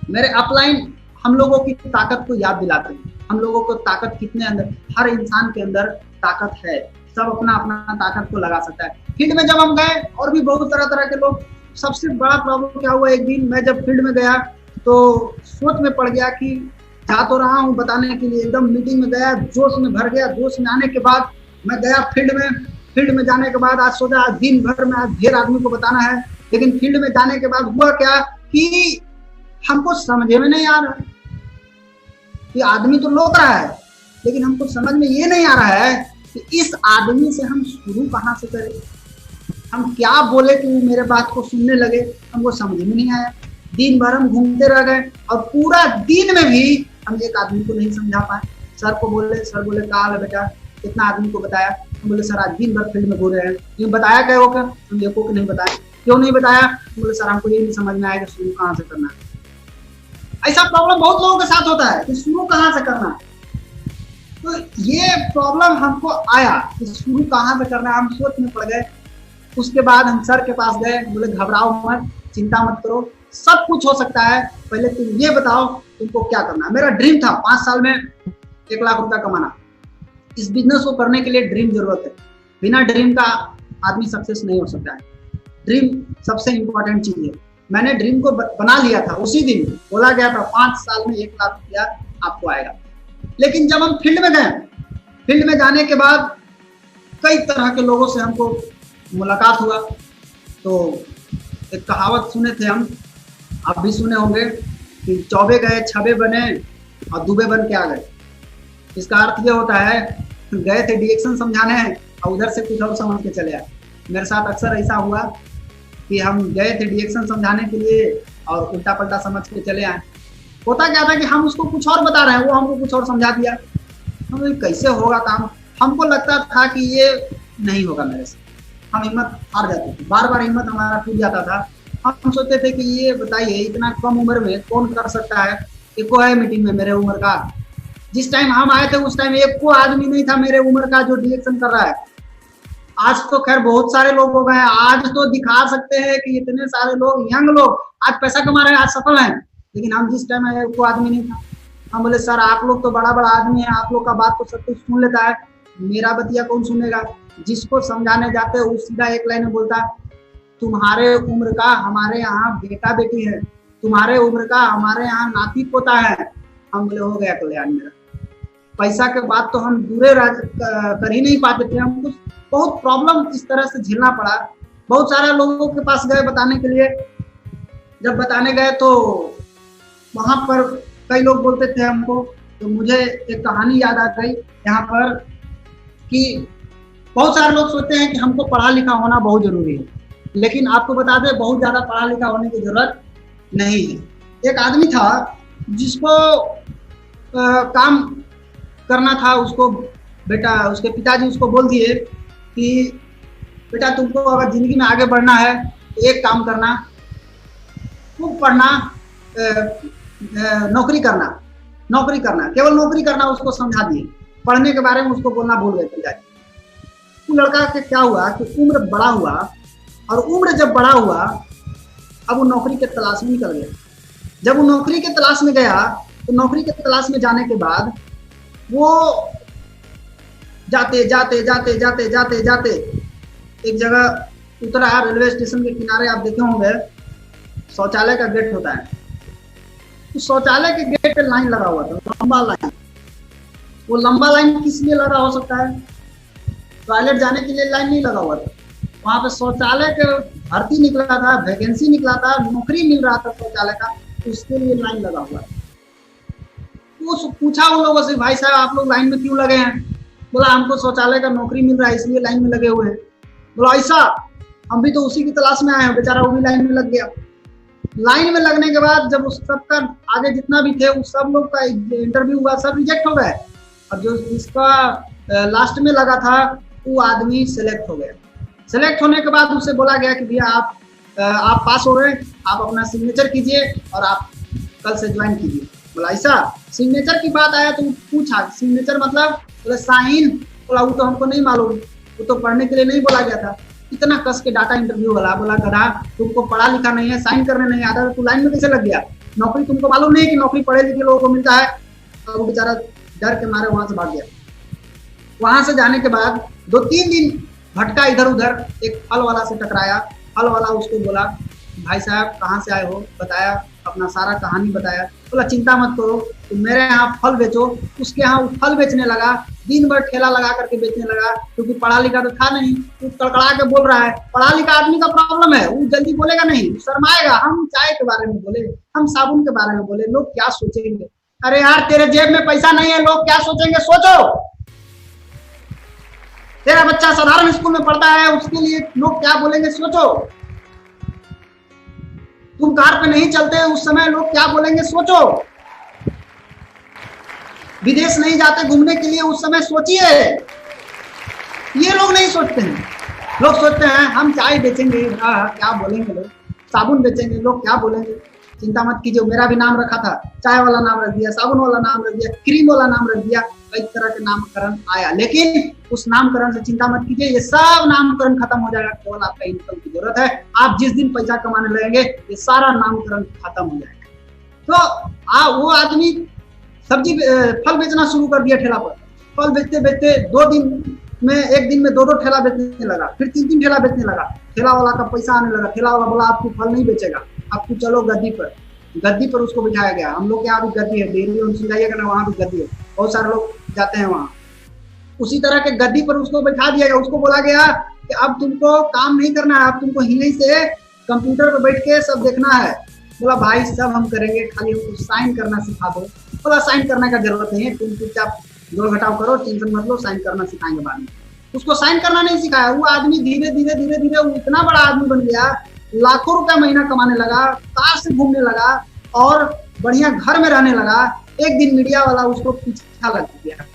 S2: मेरे अपलाइन हम लोगों की ताकत को याद दिलाते हैं, हम लोगों को ताकत कितने अंदर, हर इंसान के अंदर ताकत है, सब अपना अपना ताकत को लगा सकता है। फील्ड में जब हम गए और भी बहुत तरह के लोग, सबसे बड़ा प्रॉब्लम क्या हुआ, एक दिन मैं जब फील्ड में गया तो सोच में पड़ गया कि जा तो रहा हूँ बताने के लिए, एकदम मीटिंग में गया, जोश में भर गया। जोश में आने के बाद मैं गया फील्ड में जाने के बाद आज सोचा आज दिन भर में आज ढेर आदमी को बताना है। लेकिन फील्ड में जाने के बाद हुआ क्या कि हमको समझ में नहीं आ रहा कि आदमी तो लोक रहा है, लेकिन हमको समझ में ये नहीं आ रहा है कि इस आदमी से हम शुरू कहाँ से करें, हम क्या बोले कि वो मेरे बात को सुनने लगे, हमको समझ में नहीं आया। दिन भर हम घूमते रह गए और पूरा दिन में भी हम एक आदमी को नहीं समझा पाए। सर बोले का हाल है बेटा, कितना आदमी को बताया, हम बोले सर आज दिन भर फील्ड में घूम रहे हैं, ये बताया क्या होगा, हम देखो कि नहीं बताया, क्यों नहीं बताया, बोले सर हमको ये नहीं समझ में आया कि शुरू कहाँ से करना है। ऐसा प्रॉब्लम बहुत लोगों के साथ होता है कि शुरू कहाँ से करना है। तो ये प्रॉब्लम हमको आया कि शुरू कहाँ से करना है, हम सोच में पड़ गए। उसके बाद हम सर के पास गए, बोले घबराओ मत, चिंता मत करो, सब कुछ हो सकता है, पहले तुम ये बताओ तुमको क्या करना है। मेरा ड्रीम था 5 साल में 1 लाख रुपया कमाना। इस बिजनेस को करने के लिए ड्रीम जरूरत है, बिना ड्रीम का आदमी सक्सेस नहीं हो सकता है। ड्रीम सबसे इंपॉर्टेंट चीज है। मैंने ड्रीम को बना लिया था, उसी दिन बोला गया था 5 साल में 1 लाख रुपया आपको आएगा। लेकिन जब हम फील्ड में गए, फील्ड में जाने के बाद कई तरह के लोगों से हमको मुलाकात हुआ। तो एक कहावत सुने थे हम, आप भी सुने होंगे कि चौबे गए छबे बने और दुबे बन के आ गए। इसका अर्थ ये होता है गए थे डिएक्शन समझाने और उधर से कुछ और समझ के चले आए। मेरे साथ अक्सर ऐसा हुआ कि हम गए थे डिएक्शन समझाने के लिए और उल्टा पल्टा समझ के चले आए। होता क्या था कि हम उसको कुछ और बता रहे हैं, वो हमको कुछ और समझा दिया। हम कैसे होगा काम, हमको लगता था कि ये नहीं होगा मेरे से, हम हिम्मत हार जाते थे, बार बार हिम्मत हमारा टूट जाता था। हम सोचते थे कि ये बताइए इतना कम उम्र में कौन कर सकता है। एक को है मीटिंग में मेरे उम्र का, जिस टाइम हम आए थे उस टाइम एक को आदमी नहीं था मेरे उम्र का जो डिएक्शन कर रहा है। आज तो खैर बहुत सारे लोग हो गए हैं, आज तो दिखा सकते हैं कि इतने सारे लोग, यंग लोग आज पैसा कमा रहे हैं, आज सफल हैं। लेकिन हम जिस टाइम आए वो आदमी नहीं था। हम बोले सर आप लोग तो बड़ा बड़ा आदमी है, आप लोग का बात तो सब कुछ सुन लेता है, मेरा बतिया कौन सुनेगा। जिसको समझाने जाते हैं वो सीधा एक लाइन में बोलता है तुम्हारे उम्र का हमारे यहाँ बेटा बेटी है, तुम्हारे उम्र का हमारे यहाँ नाती पोता है। हम बोले हो गया कल्याण मेरा। पैसा के बाद तो हम दूरे कर ही नहीं पाते थे, हमको बहुत प्रॉब्लम इस तरह से झेलना पड़ा। बहुत सारे लोगों के पास गए बताने के लिए, जब बताने गए तो वहां पर कई लोग बोलते थे हमको, तो मुझे एक कहानी याद आ गई यहाँ पर कि बहुत सारे लोग सोचते हैं कि हमको पढ़ा लिखा होना बहुत जरूरी है, लेकिन आपको बता दें बहुत ज्यादा पढ़ा लिखा होने की जरूरत नहीं है। एक आदमी था जिसको काम करना था, उसको बेटा उसके पिताजी उसको बोल दिए कि बेटा तुमको अगर जिंदगी में आगे बढ़ना है तो एक काम करना, खूब पढ़ना, नौकरी करना, केवल नौकरी करना। उसको समझा दिए, पढ़ने के बारे में उसको बोलना भूल गए पिताजी। वो लड़का के क्या हुआ कि उम्र बड़ा हुआ, और उम्र जब बड़ा हुआ अब वो नौकरी के तलाश में निकल गया। जब वो नौकरी के तलाश में गया तो नौकरी के तलाश में जाने के बाद वो जाते जाते जाते जाते जाते जाते एक जगह उतरा, रेलवे स्टेशन के किनारे आप देखे होंगे शौचालय का गेट होता है, तो शौचालय के गेट पे लाइन लगा हुआ था, लंबा लाइन। वो लंबा लाइन किस लिए लगा हो सकता है? टॉयलेट जाने के लिए लाइन नहीं लगा हुआ था, वहां पे शौचालय के भर्ती निकला था, वैकेंसी निकला था, नौकरी मिल रहा था शौचालय का, तो उसके लिए लाइन लगा हुआ था। तो पूछा उन लोगों से, भाई साहब आप लोग लाइन में क्यों लगे हैं? बोला हमको शौचालय का नौकरी मिल रहा है इसलिए लाइन में लगे हुए हैं। बोला ऐसा, हम भी तो उसी की तलाश में आए हैं। बेचारा वो भी लाइन में लग गया। लाइन में लगने के बाद जब उस सबका आगे जितना भी थे उस सब लोग का इंटरव्यू हुआ, सब रिजेक्ट हो गए। और जो इसका लास्ट में लगा था वो आदमी सिलेक्ट हो गया। सिलेक्ट होने के बाद उसे बोला गया कि भैया आप पास हो गए, आप अपना सिग्नेचर कीजिए और आप कल से ज्वाइन कीजिए। बोला ऐसा, सिग्नेचर की बात आया तो पूछा सिग्नेचर मतलब? बोले साइन। बोला वो तो हमको नहीं मालूम, वो तो पढ़ने के लिए नहीं बोला गया था। इतना कस के डाटा इंटरव्यू वाला बोला गधा तुमको पढ़ा लिखा नहीं है, साइन करने नहीं आता, तो लाइन में कैसे लग गया? नौकरी तुमको मालूम नहीं कि नौकरी पढ़े लिखे लोगों को मिलता है? तो वो बेचारा डर के मारे वहां से भाग गया। वहां से जाने के बाद 2-3 दिन भटका इधर उधर, एक फल वाला से टकराया। फल वाला उसको बोला भाई साहब कहाँ से आए हो? बताया, अपना सारा कहानी बताया। बोला चिंता मत करो, तुम मेरे यहाँ फल बेचो। उसके यहाँ वो फल बेचने लगा, दिन भर ठेला लगा करके बेचने लगा, क्योंकि पढ़ा लिखा तो था नहीं। वो कड़कड़ा के बोल रहा है। पढ़ा लिखा आदमी का प्रॉब्लम है, वो जल्दी बोलेगा नहीं, शर्माएगा। हम चाय के बारे में बोले, हम साबुन के बारे में बोले, लोग क्या सोचेंगे? अरे यार तेरे जेब में पैसा नहीं है, लोग क्या सोचेंगे सोचो। तेरा बच्चा साधारण स्कूल में पढ़ता है, उसके लिए लोग क्या बोलेंगे सोचो। तुम कार पे नहीं चलते उस समय लोग क्या बोलेंगे सोचो। विदेश नहीं जाते घूमने के लिए उस समय सोचिए। ये लोग नहीं सोचते हैं। लोग सोचते हैं हम चाय बेचेंगे, क्या बोलेंगे लोग, साबुन बेचेंगे, लोग क्या बोलेंगे। चिंता मत कीजिए, मेरा भी नाम रखा था, चाय वाला नाम रख दिया, साबुन वाला नाम रख दिया, क्रीम वाला नाम रख दिया, कई तरह के नामकरण आया। लेकिन उस नामकरण से चिंता मत कीजिए, ये सब नामकरण खत्म हो जाएगा। केवल आपका इनकम की जरूरत है। आप जिस दिन पैसा कमाने लगेंगे ये सारा नामकरण खत्म हो जाएगा। तो वो आदमी सब्जी फल बेचना शुरू कर दिया ठेला पर। फल बेचते बेचते 2 दिन में, एक दिन में 2-2 ठेला बेचने लगा, फिर 3-3 ठेला बेचने लगा। ठेला वाला का पैसा आने लगा। ठेला वाला बोला आपको फल नहीं बेचेगा, आपको चलो गद्दी पर। गद्दी पर उसको बिठाया गया। हम लोग के यहाँ भी गद्दी है, डेयरी में सुनाइएगा ना, वहाँ भी गद्दी है, बहुत सारे लोग जाते हैं वहाँ। उसी तरह के गद्दी पर उसको बैठा दिया गया। उसको बोला गया कि अब तुमको काम नहीं करना है, अब तुमको हिंदी से कंप्यूटर पर बैठ के सब देखना है। बोला भाई सब हम करेंगे, खाली हमको साइन करना सिखा दो। बोला साइन करने का जरूरत नहीं है, तुम चुपचाप जोड़ घटाव करो, टेंशन मत लो, साइन करना सिखाएंगे बाद में। उसको साइन करना नहीं सिखाया। वो आदमी धीरे धीरे धीरे धीरे वो इतना बड़ा आदमी बन गया, लाखों रुपया महीना कमाने लगा, कार से घूमने लगा और बढ़िया घर में रहने लगा। एक दिन मीडिया वाला उसको पीछा लग गया,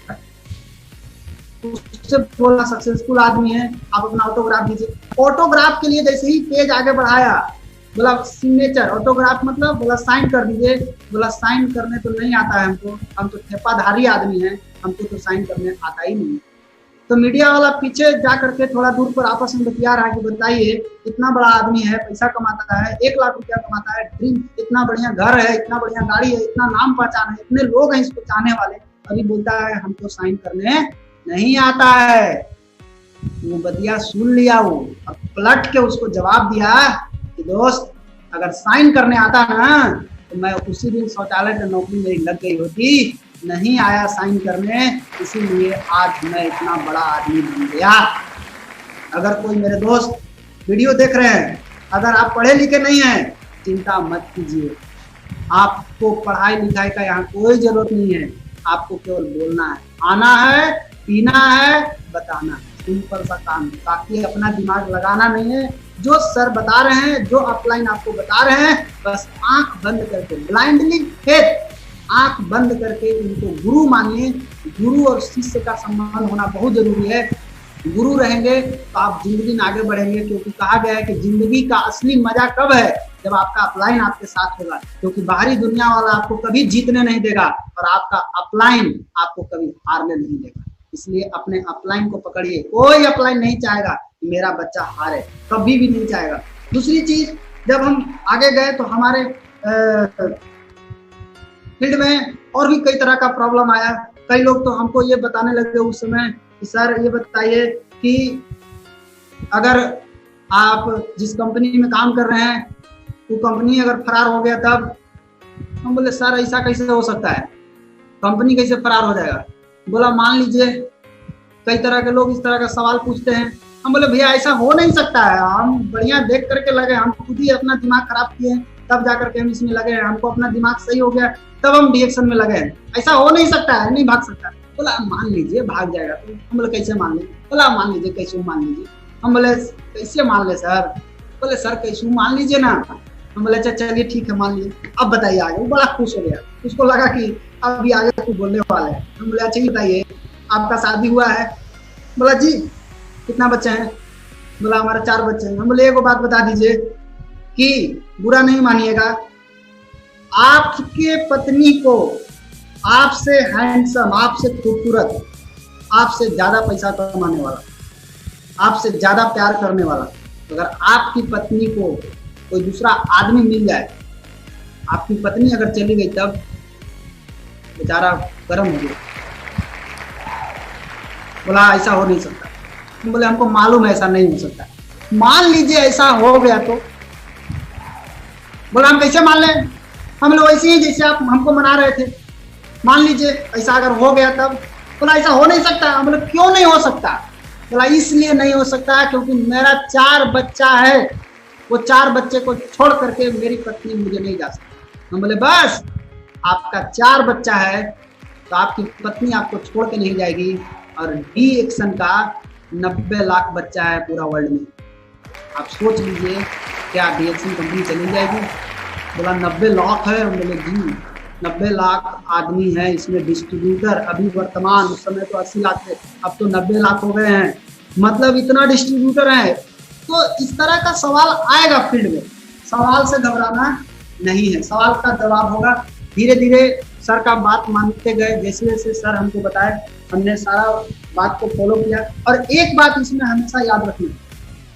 S2: उससे बोला सक्सेसफुल आदमी है, आप अपना ऑटोग्राफ दीजिए। ऑटोग्राफ के लिए जैसे ही पेज आगे बढ़ाया, बोला सिग्नेचर, ऑटोग्राफ मतलब, बोला साइन कर दीजिए। बोला साइन करने तो नहीं आता है हमको, हम तो ठेपाधारी आदमी हैं, हमको तो साइन करने आता ही नहीं। तो मीडिया वाला पीछे जा करके थोड़ा दूर पर आपस में बतिया रहा है कि बताइए इतना बड़ा आदमी है, पैसा कमाता है, 1 लाख रुपया कमाता है, ड्रीम, इतना बढ़िया घर है, इतना बढ़िया गाड़ी है, इतना नाम पहचान है, इतने लोग हैं इसको चाहने वाले, अभी बोलता है हमको साइन करने नहीं आता है। वो बतिया सुन लिया वो, अब पलट के उसको जवाब दिया कि दोस्त अगर साइन करने आता ना तो मैं उसी दिन शौचालय की नौकरी मेरी लग गई होती। नहीं आया साइन करने, इसीलिए आज मैं इतना बड़ा आदमी बन गया। अगर कोई मेरे दोस्त वीडियो देख रहे हैं, अगर आप पढ़े लिखे नहीं हैं, चिंता मत कीजिए। आपको पढ़ाई लिखाई का यहाँ कोई जरूरत नहीं है, आपको केवल बोलना है, आना है, पीना है, बताना है, सिंपल सा काम। बाकी अपना दिमाग लगाना नहीं है। जो सर बता रहे हैं, जो अपलाइन आपको बता रहे हैं, बस आंख बंद करके ब्लाइंडली फेथ, आंख बंद करके उनको गुरु मानिए। गुरु और शिष्य का संबंध होना बहुत जरूरी है। गुरु रहेंगे तो आप जिंदगी में आगे बढ़ेंगे, क्योंकि कहा गया है कि जिंदगी का असली मजा कब है, जब आपका अपलाइन आपके साथ होगा। क्योंकि बाहरी दुनिया वाला आपको कभी जीतने नहीं देगा और आपका अपलाइन आपको कभी हारने नहीं देगा। इसलिए अपने अपलाइन को पकड़िए। कोई अपलाइन नहीं चाहेगा कि मेरा बच्चा हारे, कभी भी नहीं चाहेगा। दूसरी चीज, जब हम आगे गए तो हमारे फील्ड में और भी कई तरह का प्रॉब्लम आया। कई लोग तो हमको ये बताने लगे उस समय कि सर ये बताइए कि अगर आप जिस कंपनी में काम कर रहे हैं वो कंपनी अगर फरार हो गया तब? हम बोले सर ऐसा कैसे हो सकता है, कंपनी कैसे फरार हो जाएगा? बोला मान लीजिए कई तरह के लोग इस तरह का सवाल पूछते हैं। हम बोले भैया ऐसा हो नहीं सकता है, हम बढ़िया देख करके लगे, हम खुद ही अपना दिमाग खराब किए तब जाकर के हम इसमें लगे हैं, हमको अपना दिमाग सही हो गया तब हम डीएक्शन में लगे हैं, ऐसा हो नहीं सकता है, नहीं भाग सकता। बोला मान लीजिए भाग जाएगा तो? हम बोले कैसे मान लीजिए? बोला मान लीजिए, कैसे मान लीजिए? हम बोले कैसे मान ले सर? बोले सर कैसे मान लीजिए ना। हम बोले अच्छा चलिए ठीक है मान लिए, अब बताइए आगे। वो बड़ा खुश हो गया, उसको लगा कि अभी आगे कुछ बोलने वाले हैं। हम बोले अच्छा बताइए आपका शादी हुआ है? बोला जी। कितना बच्चे हैं? बोला हमारे 4 बच्चे हैं। हम बोले एक बात बता दीजिए कि बुरा नहीं मानिएगा, आपके पत्नी को आपसे हैंडसम, आपसे खूबसूरत, आपसे ज्यादा पैसा कमाने वाला, आपसे ज्यादा प्यार करने वाला अगर आपकी पत्नी को कोई दूसरा आदमी मिल जाए, आपकी पत्नी अगर चली गई तब बेचारा गर्म हो गया। बोला ऐसा हो नहीं सकता। हम बोले हमको मालूम है ऐसा नहीं हो सकता, मान लीजिए ऐसा हो गया तो? बोला हम कैसे मान लें? हम लोग वैसे ही जैसे आप हमको मना रहे थे, मान लीजिए ऐसा अगर हो गया तब? बोला ऐसा हो नहीं सकता। हम बोले क्यों नहीं हो सकता? बोला इसलिए नहीं हो सकता क्योंकि मेरा 4 बच्चा है, वो 4 बच्चे को छोड़ करके मेरी पत्नी मुझे नहीं जा सकती। हम बोले बस आपका 4 बच्चा है तो आपकी पत्नी आपको छोड़ के नहीं जाएगी। और डीएक्शन का 90 लाख बच्चा है पूरा वर्ल्ड में, आप सोच लीजिए क्या डीएक्शन कंपनी चली जाएगी? बोला 90 लाख है। हम बोले जी 90 लाख आदमी है इसमें डिस्ट्रीब्यूटर, अभी वर्तमान, उस समय तो 80 लाख थे, अब तो 90 लाख हो गए हैं, मतलब इतना डिस्ट्रीब्यूटर है। तो इस तरह का सवाल आएगा फील्ड में, सवाल से घबराना नहीं है, सवाल का जवाब होगा। धीरे धीरे सर का बात मानते गए, जैसे जैसे सर हमको बताए हमने सारा बात को फॉलो किया। और एक बात इसमें हमेशा याद रखना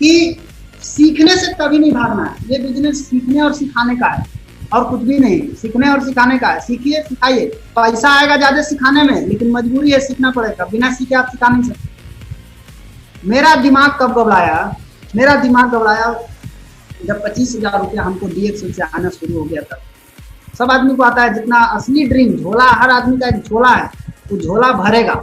S2: कि सीखने से कभी नहीं भागना है, ये बिजनेस सीखने और सिखाने का है और कुछ भी नहीं, सीखने और सिखाने का है। सीखिए सिखाइए, पैसा आएगा ज्यादा सिखाने में, लेकिन मजबूरी है सीखना पड़ेगा, बिना सीखे आप सिखा नहीं सकते। मेरा दिमाग कब घबराया? मेरा दिमाग घबराया जब 25,000 रुपया हमको डीएक्शन से आना शुरू हो गया था। सब आदमी को आता है, जितना असली ड्रीम झोला, हर आदमी का एक झोला है, वो झोला भरेगा।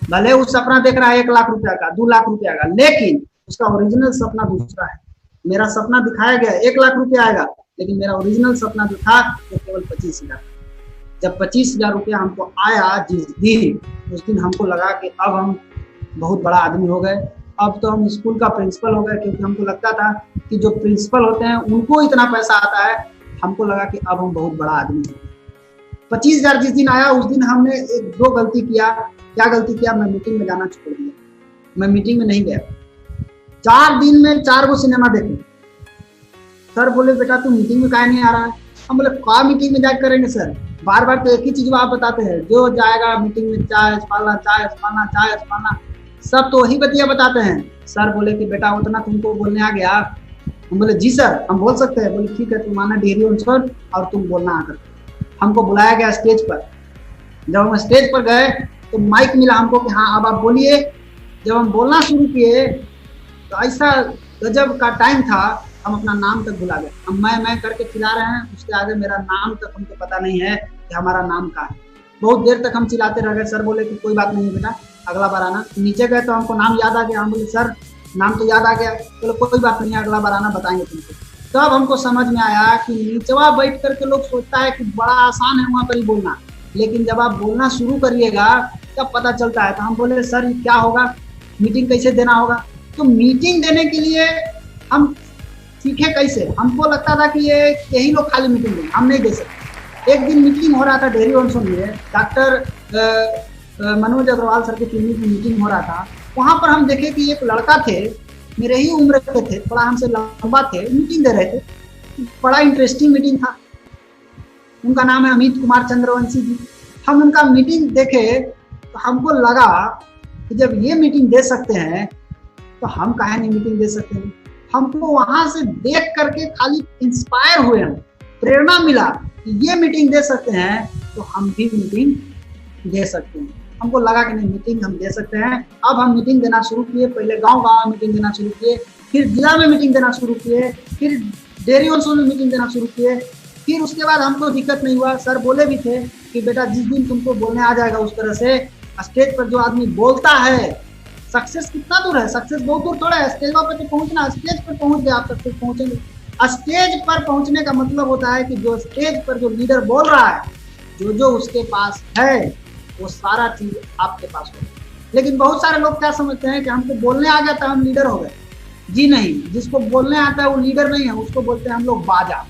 S2: भले वो सपना देख रहा है 1 लाख रुपया का, 2 लाख रुपया का, लेकिन उसका ओरिजिनल सपना दूसरा है। मेरा सपना दिखाया गया 1 लाख रुपया आएगा, लेकिन मेरा ओरिजिनल सपना जो था वो केवल 25,000। जब 25,000 रुपया हमको आया जिस दिन, उस दिन हमको लगा कि अब हम बहुत बड़ा आदमी हो गए, अब तो हम स्कूल का प्रिंसिपल हो गए। क्योंकि हमको लगता था कि जो प्रिंसिपल होते हैं उनको इतना पैसा आता है, हमको लगा कि अब हम बहुत बड़ा आदमी हो गए। 25,000 जिस दिन आया उस दिन हमने 1-2 गलती किया। क्या गलती किया? मैं मीटिंग में जाना छोड़ दिया, मैं मीटिंग में नहीं गया। 4 दिन में 4 गो सिनेमा देखे। सर बोले बेटा तू मीटिंग में काहे नहीं आ रहा है? हम बोले क्या मीटिंग में जाकर करेंगे सर, बार बार तो एक ही चीज आप बताते हैं, जो जाएगा मीटिंग में चाय फलाना, चाय फलाना, चाय फलाना, सब तो वही बतिया बताते हैं। सर बोले कि बेटा उतना तुमको बोलने आ गया? हम बोले जी सर हम बोल सकते हैं। बोले ठीक है तुम आना डेयरी ऑन और तुम बोलना आकर। हमको बुलाया गया स्टेज पर। जब हम स्टेज पर गए तो माइक मिला हमको कि हाँ अब आप बोलिए। जब हम बोलना शुरू किए तो ऐसा गजब का टाइम था, हम अपना नाम तक भुला गए। हम मैं करके चिल्ला रहे हैं, उसके आगे मेरा नाम तक हमको पता नहीं है कि हमारा नाम क्या है। बहुत देर तक हम चिल्लाते रह गए। सर बोले कि कोई बात नहीं बेटा अगला बार आना। नीचे गए तो हमको नाम याद आ गया। हम बोले सर नाम तो याद आ गया। बोले कोई बात नहीं अगला बार आना बताएंगे तुमको। तब हमको समझ में आया कि नीचवा बैठ करके लोग सोचता है कि बड़ा आसान है वहाँ पर ही बोलना, लेकिन जब आप बोलना शुरू करिएगा तब पता चलता है। तो हम बोले सर क्या होगा, मीटिंग कैसे देना होगा? तो मीटिंग देने के लिए हम सीखे कैसे? हमको लगता था कि ये यही लोग खाली मीटिंग देंगे, हम नहीं दे सकते। एक दिन मीटिंग हो रहा था डेयरी ऑनसोन में, डॉक्टर मनोज अग्रवाल सर के क्लिनिक में मीटिंग हो रहा था। वहाँ पर हम देखे कि एक लड़का थे, मेरे ही उम्र के थे, थोड़ा हमसे लंबा थे, मीटिंग दे रहे थे। बड़ा इंटरेस्टिंग मीटिंग था। उनका नाम है अमित कुमार चंद्रवंशी जी। हम उनका मीटिंग देखे तो हमको लगा कि जब ये मीटिंग दे सकते हैं तो हम काहे नहीं मीटिंग दे सकते हैं। हमको वहां से देख करके खाली इंस्पायर हुए, हम प्रेरणा मिला कि ये मीटिंग दे सकते हैं तो हम भी मीटिंग दे सकते हैं। हमको लगा कि नहीं मीटिंग हम दे सकते हैं। अब हम मीटिंग देना शुरू किए, पहले गांव-गांव में मीटिंग देना शुरू किए, फिर जिला में मीटिंग देना शुरू किए, फिर डेयरी ऑन सोल में मीटिंग देना शुरू किए। फिर उसके बाद हमको दिक्कत नहीं हुआ। सर बोले भी थे कि बेटा जिस दिन तुमको बोलने आ जाएगा उस तरह से, स्टेज पर जो आदमी बोलता है, सक्सेस कितना दूर है, सक्सेस बहुत दूर थोड़ा है, स्टेज पर तो पहुंचना, स्टेज पर पहुंच गए आप सक्सेस पहुंचेंगे। स्टेज पर पहुंचने का मतलब होता है कि जो स्टेज पर जो लीडर बोल रहा है, जो जो उसके पास है वो सारा चीज आपके पास हो। लेकिन बहुत सारे लोग क्या समझते हैं कि हमको बोलने आ गया था हम लीडर हो गए। जी नहीं, जिसको बोलने आता है वो लीडर नहीं है, उसको बोलते हैं हम लोग बाजा।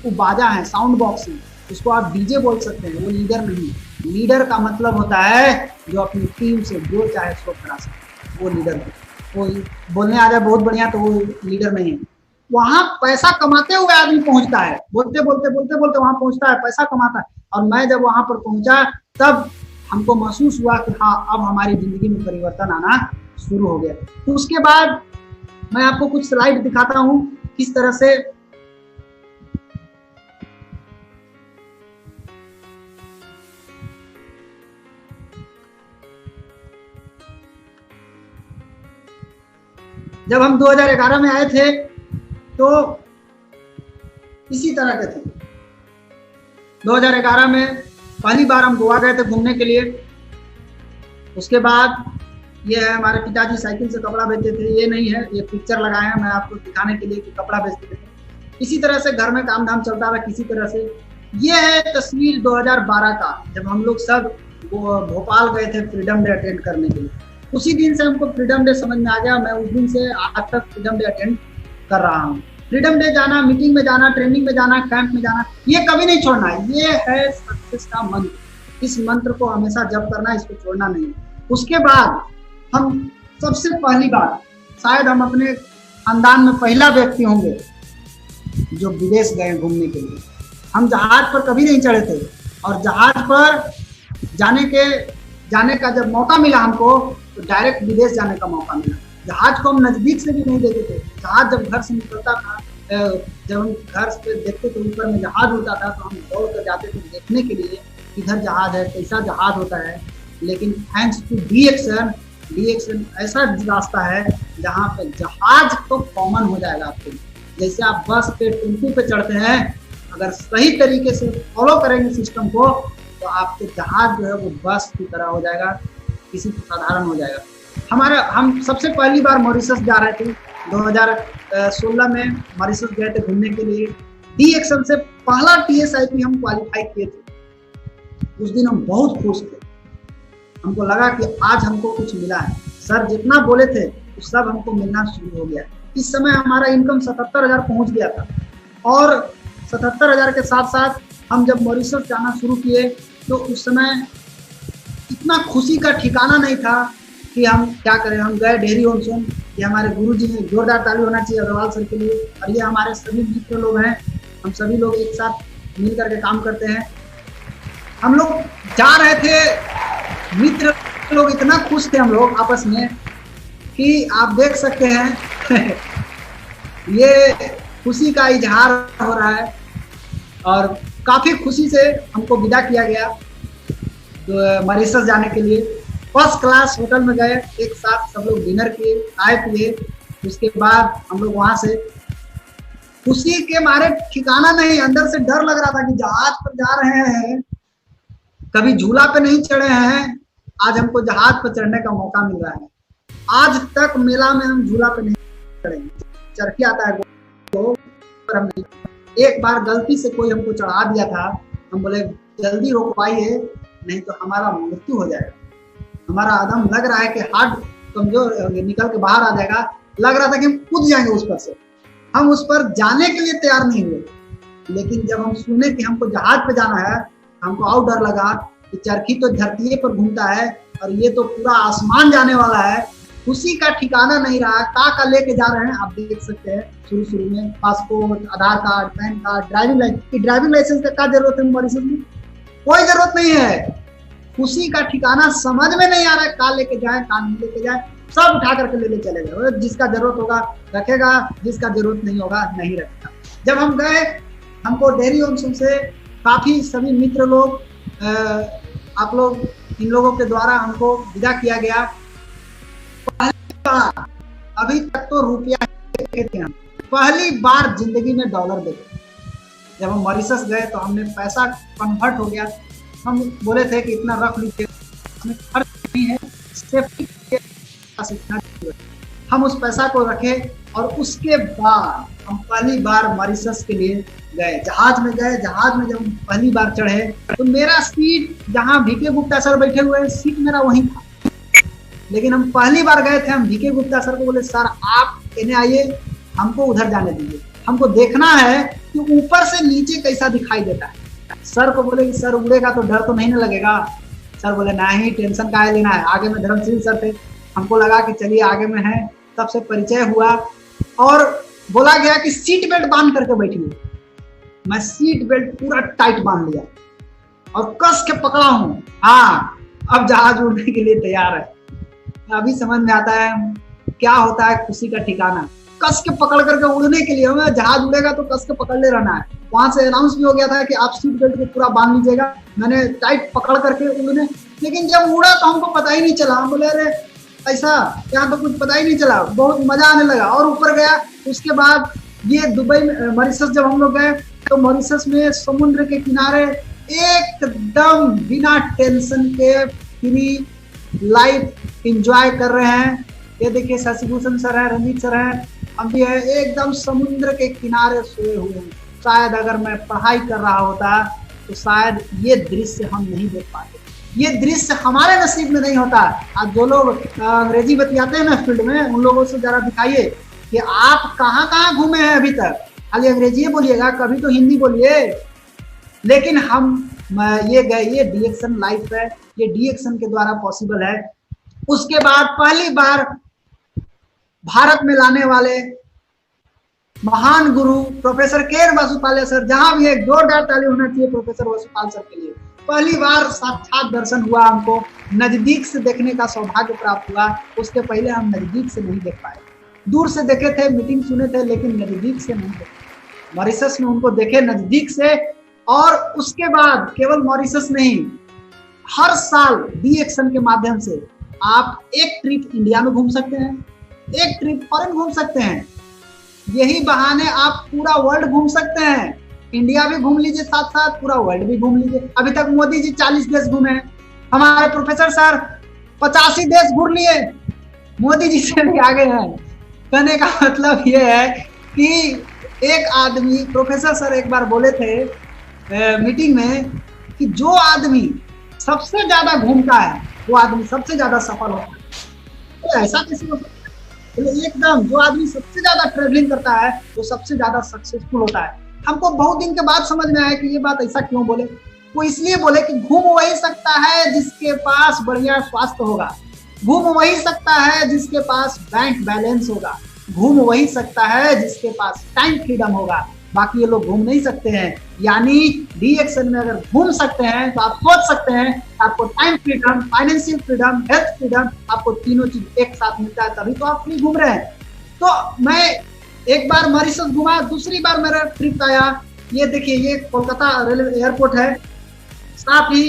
S2: वो बाजा है, साउंड बॉक्स है, उसको आप डीजे बोल सकते हैं, वो लीडर नहीं है। लीडर का मतलब होता है जो अपनी टीम से जो चाहे सो करा सकते, वो लीडर है। वो बोलने आ जाए बहुत बढ़िया तो वो लीडर नहीं है। वहां पैसा कमाते हुए आदमी पहुंचता है, बोलते बोलते बोलते बोलते वहां पहुंचता है, पैसा कमाता है। और मैं जब वहां पर पहुंचा तब हमको महसूस हुआ कि हाँ अब हमारी जिंदगी में परिवर्तन आना शुरू हो गया। तो उसके बाद मैं आपको कुछ स्लाइड दिखाता हूं किस तरह से जब हम 2011 में आए थे तो इसी तरह के थे। 2011 में पहली बार हम गोवा गए थे घूमने के लिए। उसके बाद ये है हमारे पिताजी साइकिल से कपड़ा बेचते थे, ये नहीं है, ये पिक्चर लगाए हैं मैं आपको दिखाने के लिए कि कपड़ा बेचते थे। इसी तरह से घर में काम धाम चलता रहा किसी तरह से। ये है तस्वीर 2012 का, जब हम लोग सब भोपाल गए थे फ्रीडम डे अटेंड करने के लिए। उसी दिन से हमको फ्रीडम डे समझ में आ गया। मैं उस दिन से आज तक फ्रीडम डे अटेंड कर रहा हूँ। फ्रीडम डे जाना, मीटिंग में जाना, ट्रेनिंग में जाना, कैंप में जाना, ये कभी नहीं छोड़ना। ये है सक्सेस का मंत्र। इस मंत्र को हमेशा जप करना, इसको छोड़ना नहीं। उसके बाद हम सबसे पहली बार, शायद हम अपने खानदान में पहला व्यक्ति होंगे जो विदेश गए घूमने के लिए। हम जहाज पर कभी नहीं चढ़े थे और जहाज पर जाने का जब मौका मिला हमको तो डायरेक्ट विदेश जाने का मौका मिला। जहाज को हम नजदीक से भी नहीं देखते थे। जहाज जब घर से निकलता था, जब हम घर से देखते थे ऊपर में जहाज होता था तो हम दौड़ कर जाते थे देखने के लिए किधर जहाज है, कैसा जहाज होता है। लेकिन थैंक्स टू डी-एक्शन ऐसा रास्ता है जहाँ पे जहाज तो कॉमन हो जाएगा आपके लिए। जैसे आप बस पे, टेम्पू पे चढ़ते हैं, अगर सही तरीके से फॉलो करेंगे सिस्टम को तो आपके जहाज जो है वो बस की तरह हो जाएगा, किसी को साधारण हो जाएगा। हम सबसे पहली बार मॉरिशस जा रहे थे 2016 में। मॉरिशस गए थे घूमने के लिए। डी-एक्शन से पहला TSIP हम क्वालिफाई किए थे। उस दिन हम बहुत खुश थे। हमको लगा कि आज हमको कुछ मिला है। सर जितना बोले थे वो सब हमको मिलना शुरू हो गया। इस समय हमारा इनकम 77,000 पहुंच गया था। और 77,000 के साथ साथ हम जब मॉरिशस जाना शुरू किए तो उस समय इतना खुशी का ठिकाना नहीं था कि हम क्या करें। हम गए डेयरी ऑन सोल, ये हमारे गुरुजी हैं, जोरदार ताली होना चाहिए अग्रवाल सर के लिए। और ये हमारे सभी मित्र लोग हैं, हम सभी लोग एक साथ मिल करके काम करते हैं। हम लोग जा रहे थे, मित्र लोग इतना खुश थे हम लोग आपस में कि आप देख सकते हैं ये खुशी का इजहार हो रहा है। और काफ़ी खुशी से हमको विदा किया गया मॉरिशस जाने के लिए। फर्स्ट क्लास होटल में गए, एक साथ सब लोग डिनर किए, खाए पिए। उसके बाद हम लोग वहाँ से खुशी के मारे ठिकाना नहीं, अंदर से डर लग रहा था कि जहाज पर जा रहे हैं, कभी झूला पे नहीं चढ़े हैं, आज हमको जहाज पर चढ़ने का मौका मिल रहा है। आज तक मेला में हम झूला पे नहीं चढ़ेंगे, चरखी आता है तो पर हम नहीं। एक बार गलती से कोई हमको चढ़ा दिया था, हम बोले जल्दी रोकवाइए नहीं तो हमारा मृत्यु हो जाएगा। हमारा आदम लग रहा है कि हार्ट कमजोर निकल के बाहर आ जाएगा, लग रहा था कि हम कूद जाएंगे उस पर से। हम उस पर जाने के लिए तैयार नहीं हुए। लेकिन जब हम सुने कि हमको जहाज पे जाना है, हमको और डर लगा कि चरखी तो धरती पर घूमता है और ये तो पूरा आसमान जाने वाला है। खुशी का ठिकाना नहीं रहा। का लेके जा रहे हैं आप देख सकते हैं। शुरू में passport, Aadhaar card, PAN card, driving licence का क्या जरूरत है मॉरिशस में? कोई जरूरत नहीं है। खुशी का ठिकाना समझ में नहीं आ रहा है। का लेके जाए, का नहीं लेके जाए, सब उठा करके ले चले गए। जिसका जरूरत होगा रखेगा, जिसका जरूरत नहीं होगा नहीं रखेगा। जब हम गए, हमको डेयरी ऑन सोल से काफी सभी मित्र लोग, आप लोग इन लोगों के द्वारा हमको विदा किया गया। अभी तक तो रुपया देखे थे हम, पहली बार जिंदगी में डॉलर देखे। जब हम मॉरिशस गए तो हमने पैसा कन्वर्ट हो गया, हम बोले थे कि इतना रख लीजिए, हमें खर्च नहीं है, सेफ्टी के पास इतना, हम उस पैसा को रखे और उसके बाद हम पहली बार मॉरिशस के लिए गए। जहाज में गए, जहाज में जब हम पहली बार चढ़े तो मेरा सीट जहाँ VK गुप्ता सर बैठे हुए सीट मेरा वहीं था, लेकिन हम पहली बार गए थे। हम VK गुप्ता सर को बोले सर आप इन्हें आइए, हमको उधर जाने दीजिए, हमको देखना है कि ऊपर से नीचे कैसा दिखाई देता है। सर को बोले कि सर उड़ेगा तो डर तो नहीं ना लगेगा? सर बोले नहीं, टेंशन काहे लेना है। आगे में धर्मशील सर थे, हमको लगा कि चलिए आगे में है, तब से परिचय हुआ और बोला गया कि सीट बेल्ट बांध करके बैठिए। मैं सीट बेल्ट पूरा टाइट बांध लिया और कस के पकड़ा हूँ। हाँ, अब जहाज उड़ने के लिए तैयार है। अभी समझ में आता है क्या होता है खुशी का ठिकाना। कस के पकड़ करके उड़ने के लिए, हमें जहाज उड़ेगा तो कस के पकड़ ले रहना है। वहां से अनाउंस भी हो गया था कि आप सीट बेल्ट को पूरा बांध लीजिएगा। मैंने टाइट पकड़ करके उड़ने, लेकिन जब उड़ा तो हमको पता ही नहीं चला। हम बोले अरे ऐसा, यहाँ तो कुछ पता ही नहीं चला, बहुत मजा आने लगा और ऊपर गया। उसके बाद ये दुबई में, मॉरिशस जब हम लोग गए तो मॉरिशस में समुद्र के किनारे एकदम बिना टेंशन के फ्री लाइफ एंजॉय कर रहे हैं। ये देखिए शशिभूषण सर है, रंजीत सर है, हम भी है, एकदम समुद्र के किनारे सोए हुए हैं। शायद अगर मैं पढ़ाई कर रहा होता तो शायद ये दृश्य हम नहीं देख पाते, ये दृश्य हमारे नसीब में नहीं होता। आज जो लोग अंग्रेजी बतियाते हैं ना फील्ड में, उन लोगों से जरा दिखाइए कि आप कहाँ कहाँ घूमे हैं अभी तक। खाली अंग्रेजी बोलिएगा, कभी तो हिंदी बोलिए। लेकिन हम ये गए, ये DXN लाइफ है, ये DXN के द्वारा पॉसिबल है। उसके बाद पहली बार भारत में लाने वाले महान गुरु प्रोफेसर के वसुपाल सर, जहां भी एक जोरदार ताली होना चाहिए प्रोफेसर वसुपाल सर के लिए। पहली बार साक्षात दर्शन हुआ, हमको नजदीक से देखने का सौभाग्य प्राप्त हुआ। उसके पहले हम नजदीक से नहीं देख पाए, दूर से देखे थे, मीटिंग सुने थे, लेकिन नजदीक से नहीं देखे। मॉरिशस में उनको देखे नजदीक से। और उसके बाद केवल मॉरिशस नहीं, हर साल DXN के माध्यम से आप एक ट्रिप इंडिया में घूम सकते हैं, एक ट्रिप फॉरेन घूम सकते हैं। यही बहाने आप पूरा वर्ल्ड घूम सकते हैं। इंडिया भी घूम लीजिए, साथ साथ पूरा वर्ल्ड भी घूम लीजिए। अभी तक मोदी जी 40 देश घूमे हैं, हमारे प्रोफेसर सर 85 देश घूम लिए, मोदी जी से भी आगे हैं। कहने का मतलब ये है कि एक आदमी, प्रोफेसर सर एक बार बोले थे मीटिंग में कि जो आदमी सबसे ज्यादा घूमता है वो आदमी सबसे ज्यादा सफल होता है। तो ऐसा कैसे हो सकता है? एकदम, जो आदमी सबसे ज्यादा ट्रेवलिंग करता है वो सबसे ज्यादा सक्सेसफुल होता है। हमको बहुत दिन के बाद समझ में आया कि ये बात ऐसा क्यों बोले। वो इसलिए बोले कि घूम वही सकता है जिसके पास बढ़िया स्वास्थ्य होगा, घूम वही सकता है जिसके पास बैंक बैलेंस होगा, घूम वही सकता है जिसके पास टाइम फ्रीडम होगा। बाकी ये लोग घूम नहीं सकते हैं। यानी DXN में अगर घूम सकते हैं तो आप सोच सकते हैं आपको time freedom, financial freedom, health freedom, आपको तीनों चीज एक साथ मिलता है, तभी तो आप फ्री घूम रहे हैं। तो मैं एक बार मॉरिशस घुमा, दूसरी बार मेरा ट्रिप आया। ये देखिए, ये कोलकाता रेलवे एयरपोर्ट है। साथ ही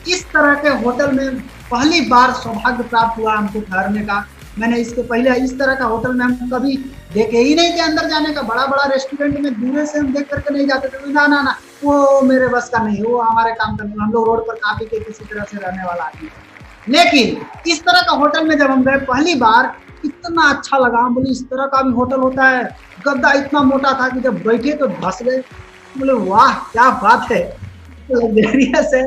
S2: इस तरह के होटल में पहली बार सौभाग्य प्राप्त हुआ हमको ठहरने का। मैंने इसके पहले इस तरह का होटल में हम कभी देखे ही नहीं थे अंदर जाने का। बड़ा बड़ा रेस्टोरेंट में दूर से हम देख करके नहीं जाते थे, ना ना ना वो मेरे बस का नहीं, वो हमारे काम का नहीं, हम लोग रोड पर खा पी के किसी तरह से रहने वाला आदमी। लेकिन इस तरह का होटल में जब हम गए पहली बार, इतना अच्छा लगा। हम बोले इस तरह का भी होटल होता है। गद्दा इतना मोटा था कि जब बैठे तो धस गए। बोले वाह क्या बात है, लग्जरियस है,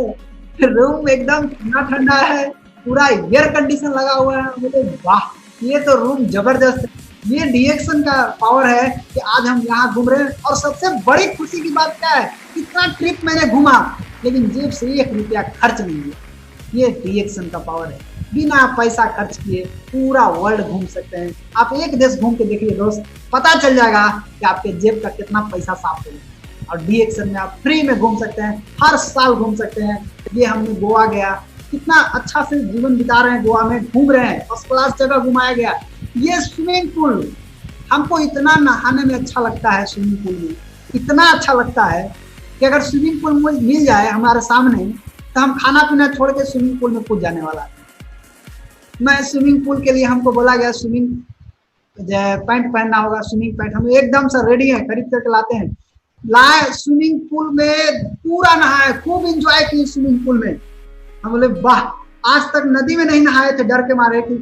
S2: रूम एकदम ठंडा ठंडा है, पूरा एयर कंडीशन लगा हुआ है। बोले वाह ये तो रूम जबरदस्त है। ये DXN का पावर है कि आज हम यहाँ घूम रहे हैं। और सबसे बड़ी खुशी की बात क्या है, इतना ट्रिप मैंने घूमा लेकिन जेब से 1 रुपया खर्च नहीं हुआ। ये DXN का पावर है, बिना पैसा खर्च किए पूरा वर्ल्ड घूम सकते हैं। आप एक देश घूम के देखिए दोस्त, पता चल जाएगा कि आपके जेब का कितना पैसा साफ हो गया। और DXN में आप फ्री में घूम सकते हैं, हर साल घूम सकते हैं। ये हमने गोवा गया, कितना अच्छा से जीवन बिता रहे हैं, गोवा में घूम रहे हैं, फर्स्ट क्लास जगह घुमाया गया। ये स्विमिंग पूल, हमको इतना नहाने में अच्छा लगता है, स्विमिंग पूल में इतना अच्छा लगता है कि अगर स्विमिंग पूल मिल जाए हमारे सामने तो हम खाना पीना छोड़ के स्विमिंग पूल में कूद जाने वाला था। मैं स्विमिंग पूल के लिए हमको बोला गया स्विमिंग पैंट पहनना होगा, स्विमिंग पैंट हम एकदम से रेडी है, खरीद करके लाते हैं, लाए स्विमिंग पूल में पूरा नहाए, खूब इंजॉय किए स्विमिंग पूल में। हम बोले वाह, आज तक नदी में नहीं नहाए थे डर के मारे कि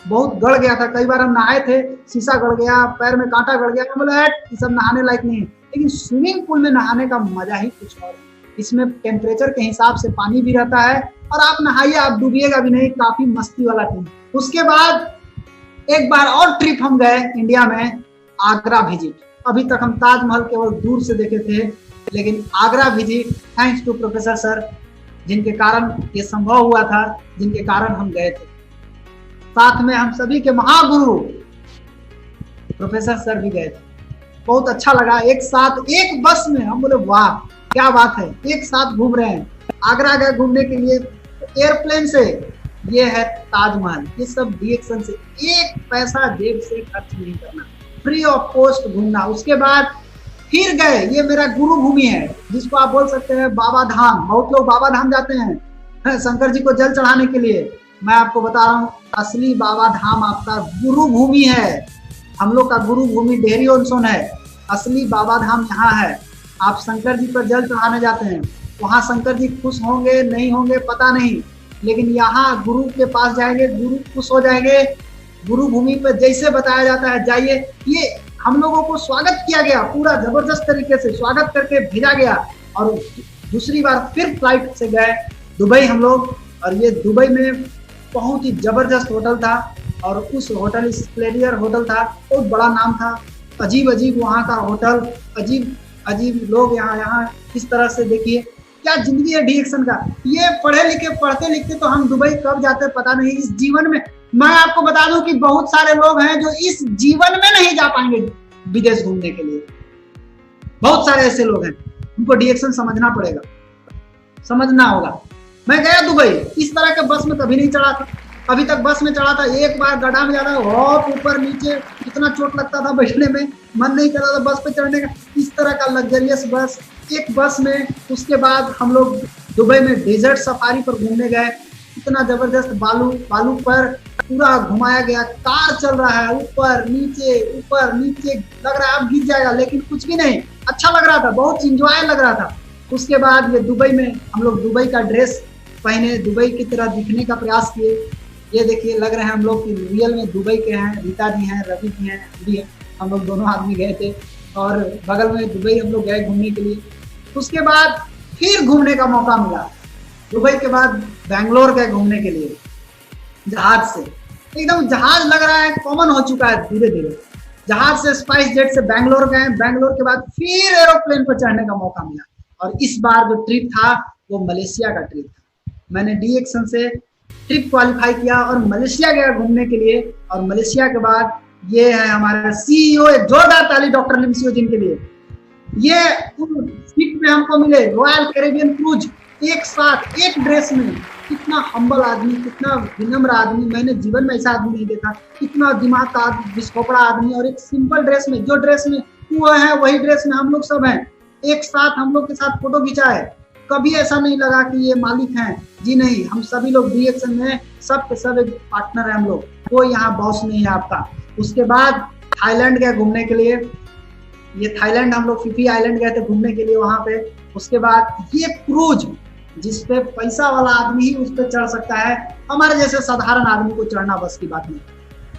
S2: बहुत गड़ गया था, कई बार हम नहाए थे शीशा गड़ गया, पैर में कांटा गड़ गया, हम बोले ये सब नहाने लायक नहीं है। लेकिन स्विमिंग पूल में नहाने का मजा ही कुछ और है। इसमें टेम्परेचर के हिसाब से पानी भी रहता है और आप नहाइए, आप डूबिएगा भी नहीं, काफी मस्ती वाला टीम। उसके बाद एक बार और ट्रिप हम गए इंडिया में, आगरा विजिट। अभी तक हम ताजमहल केवल दूर से देखे थे, लेकिन Agra visit thanks to professor sir, जिनके कारण ये संभव हुआ था, जिनके कारण हम गए थे। साथ में हम सभी के महागुरु प्रोफेसर सर भी गए थे। बहुत अच्छा लगा, एक साथ एक बस में, हम बोले वाह क्या बात है, एक साथ घूम रहे हैं। आगरा गए घूमने के लिए एयरप्लेन से, ये है ताजमहल, ये सब डीएक्शन से, एक पैसा जेब से खर्च नहीं करना, फ्री ऑफ कॉस्ट घूमना। उसके बाद फिर गए, ये मेरा गुरु भूमि है जिसको आप बोल सकते हैं बाबा धाम। बहुत लोग बाबा धाम जाते हैं शंकर जी को जल चढ़ाने के लिए। मैं आपको बता रहा हूँ असली बाबा धाम आपका गुरु भूमि है। हम लोग का गुरु भूमि डेहरी ऑन सोन है, असली बाबा धाम यहाँ है। आप शंकर जी पर जल चढ़ाने जाते हैं, वहाँ शंकर जी खुश होंगे नहीं होंगे पता नहीं, लेकिन यहाँ गुरु के पास जाएंगे, गुरु खुश हो जाएंगे। गुरु भूमि पर जैसे बताया जाता है जाइए, ये हम लोगों को स्वागत किया गया, पूरा जबरदस्त तरीके से स्वागत करके भेजा गया। और दूसरी बार फिर फ्लाइट से गए दुबई हम लोग, और ये दुबई में बहुत ही जबरदस्त होटल था, और उस होटल स्प्लेंडर होटल था, बहुत बड़ा नाम था, अजीब अजीब वहाँ का होटल, अजीब अजीब लोग यहाँ इस तरह से। देखिए क्या जिंदगी है डीएक्शन का। ये पढ़े लिखे पढ़ते लिखते तो हम दुबई कब जाते पता नहीं इस जीवन में। मैं आपको बता दूं कि बहुत सारे लोग हैं जो इस जीवन में नहीं जा पाएंगे विदेश घूमने के लिए, बहुत सारे ऐसे लोग हैं, उनको डीएक्शन समझना पड़ेगा, समझना होगा। मैं गया दुबई, इस तरह के बस में कभी नहीं चढ़ा था, अभी तक बस में चढ़ा था एक बार, गड्ढा में जाता हॉप ऊपर नीचे, इतना चोट लगता था बैठने में, मन नहीं करता था बस पे चढ़ने का। इस तरह का लग्जरियस बस एक बस में। उसके बाद हम लोग दुबई में डेजर्ट सफारी पर घूमने गए, इतना जबरदस्त बालू पर पूरा घुमाया गया, कार चल रहा है ऊपर नीचे, लग रहा है अब गिर जाएगा, लेकिन कुछ भी नहीं, अच्छा लग रहा था, बहुत इंजॉय लग रहा था। उसके बाद ये दुबई में हम लोग दुबई का ड्रेस पहने, दुबई की तरह दिखने का प्रयास किए। ये देखिए लग रहे हैं हम लोग कि रियल में दुबई के हैं, रीता जी हैं, रवि जी हैं, भी हैं, हम लोग दोनों आदमी गए थे, और बगल में दुबई हम लोग गए घूमने के लिए। उसके बाद फिर घूमने का मौका मिला, दुबई के बाद बेंगलोर गए घूमने के लिए जहाज से। एकदम जहाज लग रहा है कॉमन हो चुका है धीरे धीरे। जहाज से स्पाइस जेट से बेंगलोर गए, बेंगलोर के बाद फिर एरोप्लेन पर चढ़ने का मौका मिला, और इस बार जो ट्रिप था वो मलेशिया का ट्रिप था। मैंने डीएक्शन से ट्रिप क्वालिफाई किया और मलेशिया गया घूमने के लिए। और मलेशिया के बाद ये है हमारा सीईओ, एक जोरदार ताली डॉक्टर लिमसियो जिन के लिए। ये ट्रिप में हमको मिले रॉयल कैरेबियन क्रूज, एक साथ एक ड्रेस में। कितना हम्बल आदमी, कितना विनम्र आदमी, मैंने जीवन में ऐसा आदमी नहीं देखा। कितना दिमाग का विस्फोपड़ा आदमी, और एक सिंपल ड्रेस में, जो ड्रेस में वो है वही ड्रेस में हम लोग सब हैं, एक साथ हम लोग के साथ फोटो खिंचा है। कभी ऐसा नहीं लगा कि ये मालिक हैं, जी नहीं, हम सभी लोग डीएक्शन में सब के सब एक पार्टनर है हम लोग, कोई यहाँ बॉस नहीं है आपका। उसके बाद थाईलैंड गए घूमने के लिए, ये थाईलैंड हम लोग फिफी आइलैंड गए थे घूमने के लिए वहां पे। उसके बाद ये क्रूज जिसपे पैसा वाला आदमी ही उस पर चढ़ सकता है, हमारे जैसे साधारण आदमी को चढ़ना बस की बात नहीं।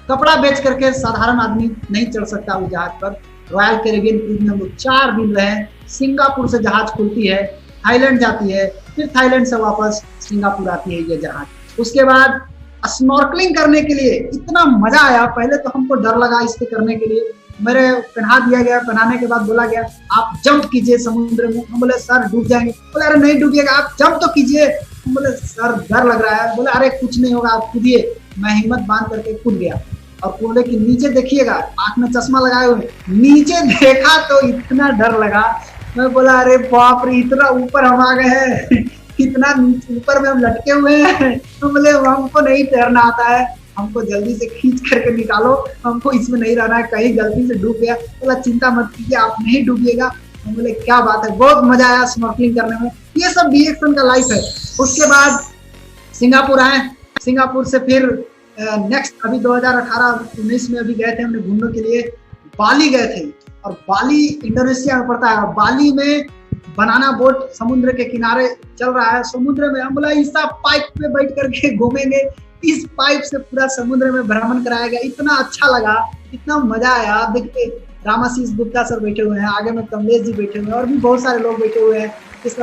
S2: कपड़ा बेच करके साधारण आदमी नहीं चढ़ सकता उस जहाज पर। रॉयल कैरेबियन क्रूज में हम लोग 4 दिन रहे। सिंगापुर से जहाज खुलती है, थाईलैंड जाती है, फिर थाईलैंड से वापस सिंगापुर आती है ये जहाज। उसके बाद स्नॉर्कलिंग करने के लिए इतना मजा आया। पहले तो हमको डर लगा इस पे करने के लिए, मेरे पहना दिया गया, पहनाने के बाद बोला गया आप जंप कीजिए समुद्र में। हम बोले सर डूब जाएंगे। बोले अरे नहीं डूबिएगा, आप जंप तो कीजिए। हम बोले सर डर लग रहा है। बोले अरे कुछ नहीं होगा, आप कूदिए। मैं हिम्मत बांध करके कूद गया, और कूदे कि नीचे देखिएगा, आंख में चश्मा लगाए हुए, नीचे देखा तो इतना डर लगा। मैं बोला अरे बाप रे, इतना ऊपर हम आ गए हैं, कितना ऊपर में हम लटके हुए हैं। तो बोले हमको नहीं तैरना आता है, हमको जल्दी से खींच करके निकालो, हमको इसमें नहीं रहना है, कहीं गलती से डूब गया। बोला चिंता मत कीजिए, आप नहीं डूबिएगा, हम बोले क्या बात है, बहुत मजा आया स्नॉर्कलिंग करने में। ये सब डीएक्सन का लाइफ है। उसके बाद सिंगापुर आए, सिंगापुर से फिर नेक्स्ट अभी 2018-19 में अभी गए थे हमने घूमने के लिए, बाली गए थे। और बाली इंडोनेशिया में पड़ता है। बाली में बनाना बोट समुद्र के किनारे चल रहा है, समुद्र में। हम बोला इस पाइप पे बैठ करके घूमेंगे, इस पाइप से पूरा समुद्र में भ्रमण कराएगा। इतना अच्छा लगा, इतना मजा आया। देखिए रामाशीष गुप्ता सर बैठे हुए हैं, आगे में कमलेश जी बैठे हुए हैं और भी बहुत सारे लोग बैठे हुए हैं। इस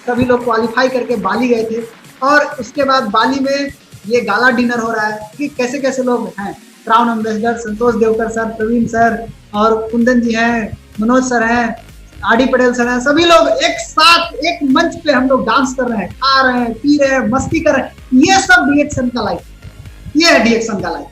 S2: सभी लोग क्वालिफाई करके बाली गए थे। और उसके बाद बाली में ये गाला डिनर हो रहा है कि कैसे कैसे लोग हैं, क्राउन एम्बेसडर संतोष देवकर सर, प्रवीण सर और कुंदन जी हैं, मनोज सर हैं, आरडी पटेल सर हैं। सभी लोग एक साथ एक मंच पे हम लोग डांस कर रहे हैं, खा रहे हैं, पी रहे हैं, मस्ती कर रहे हैं। ये सब डीएक्सन का लाइफ, ये है डीएक्सन का लाइफ।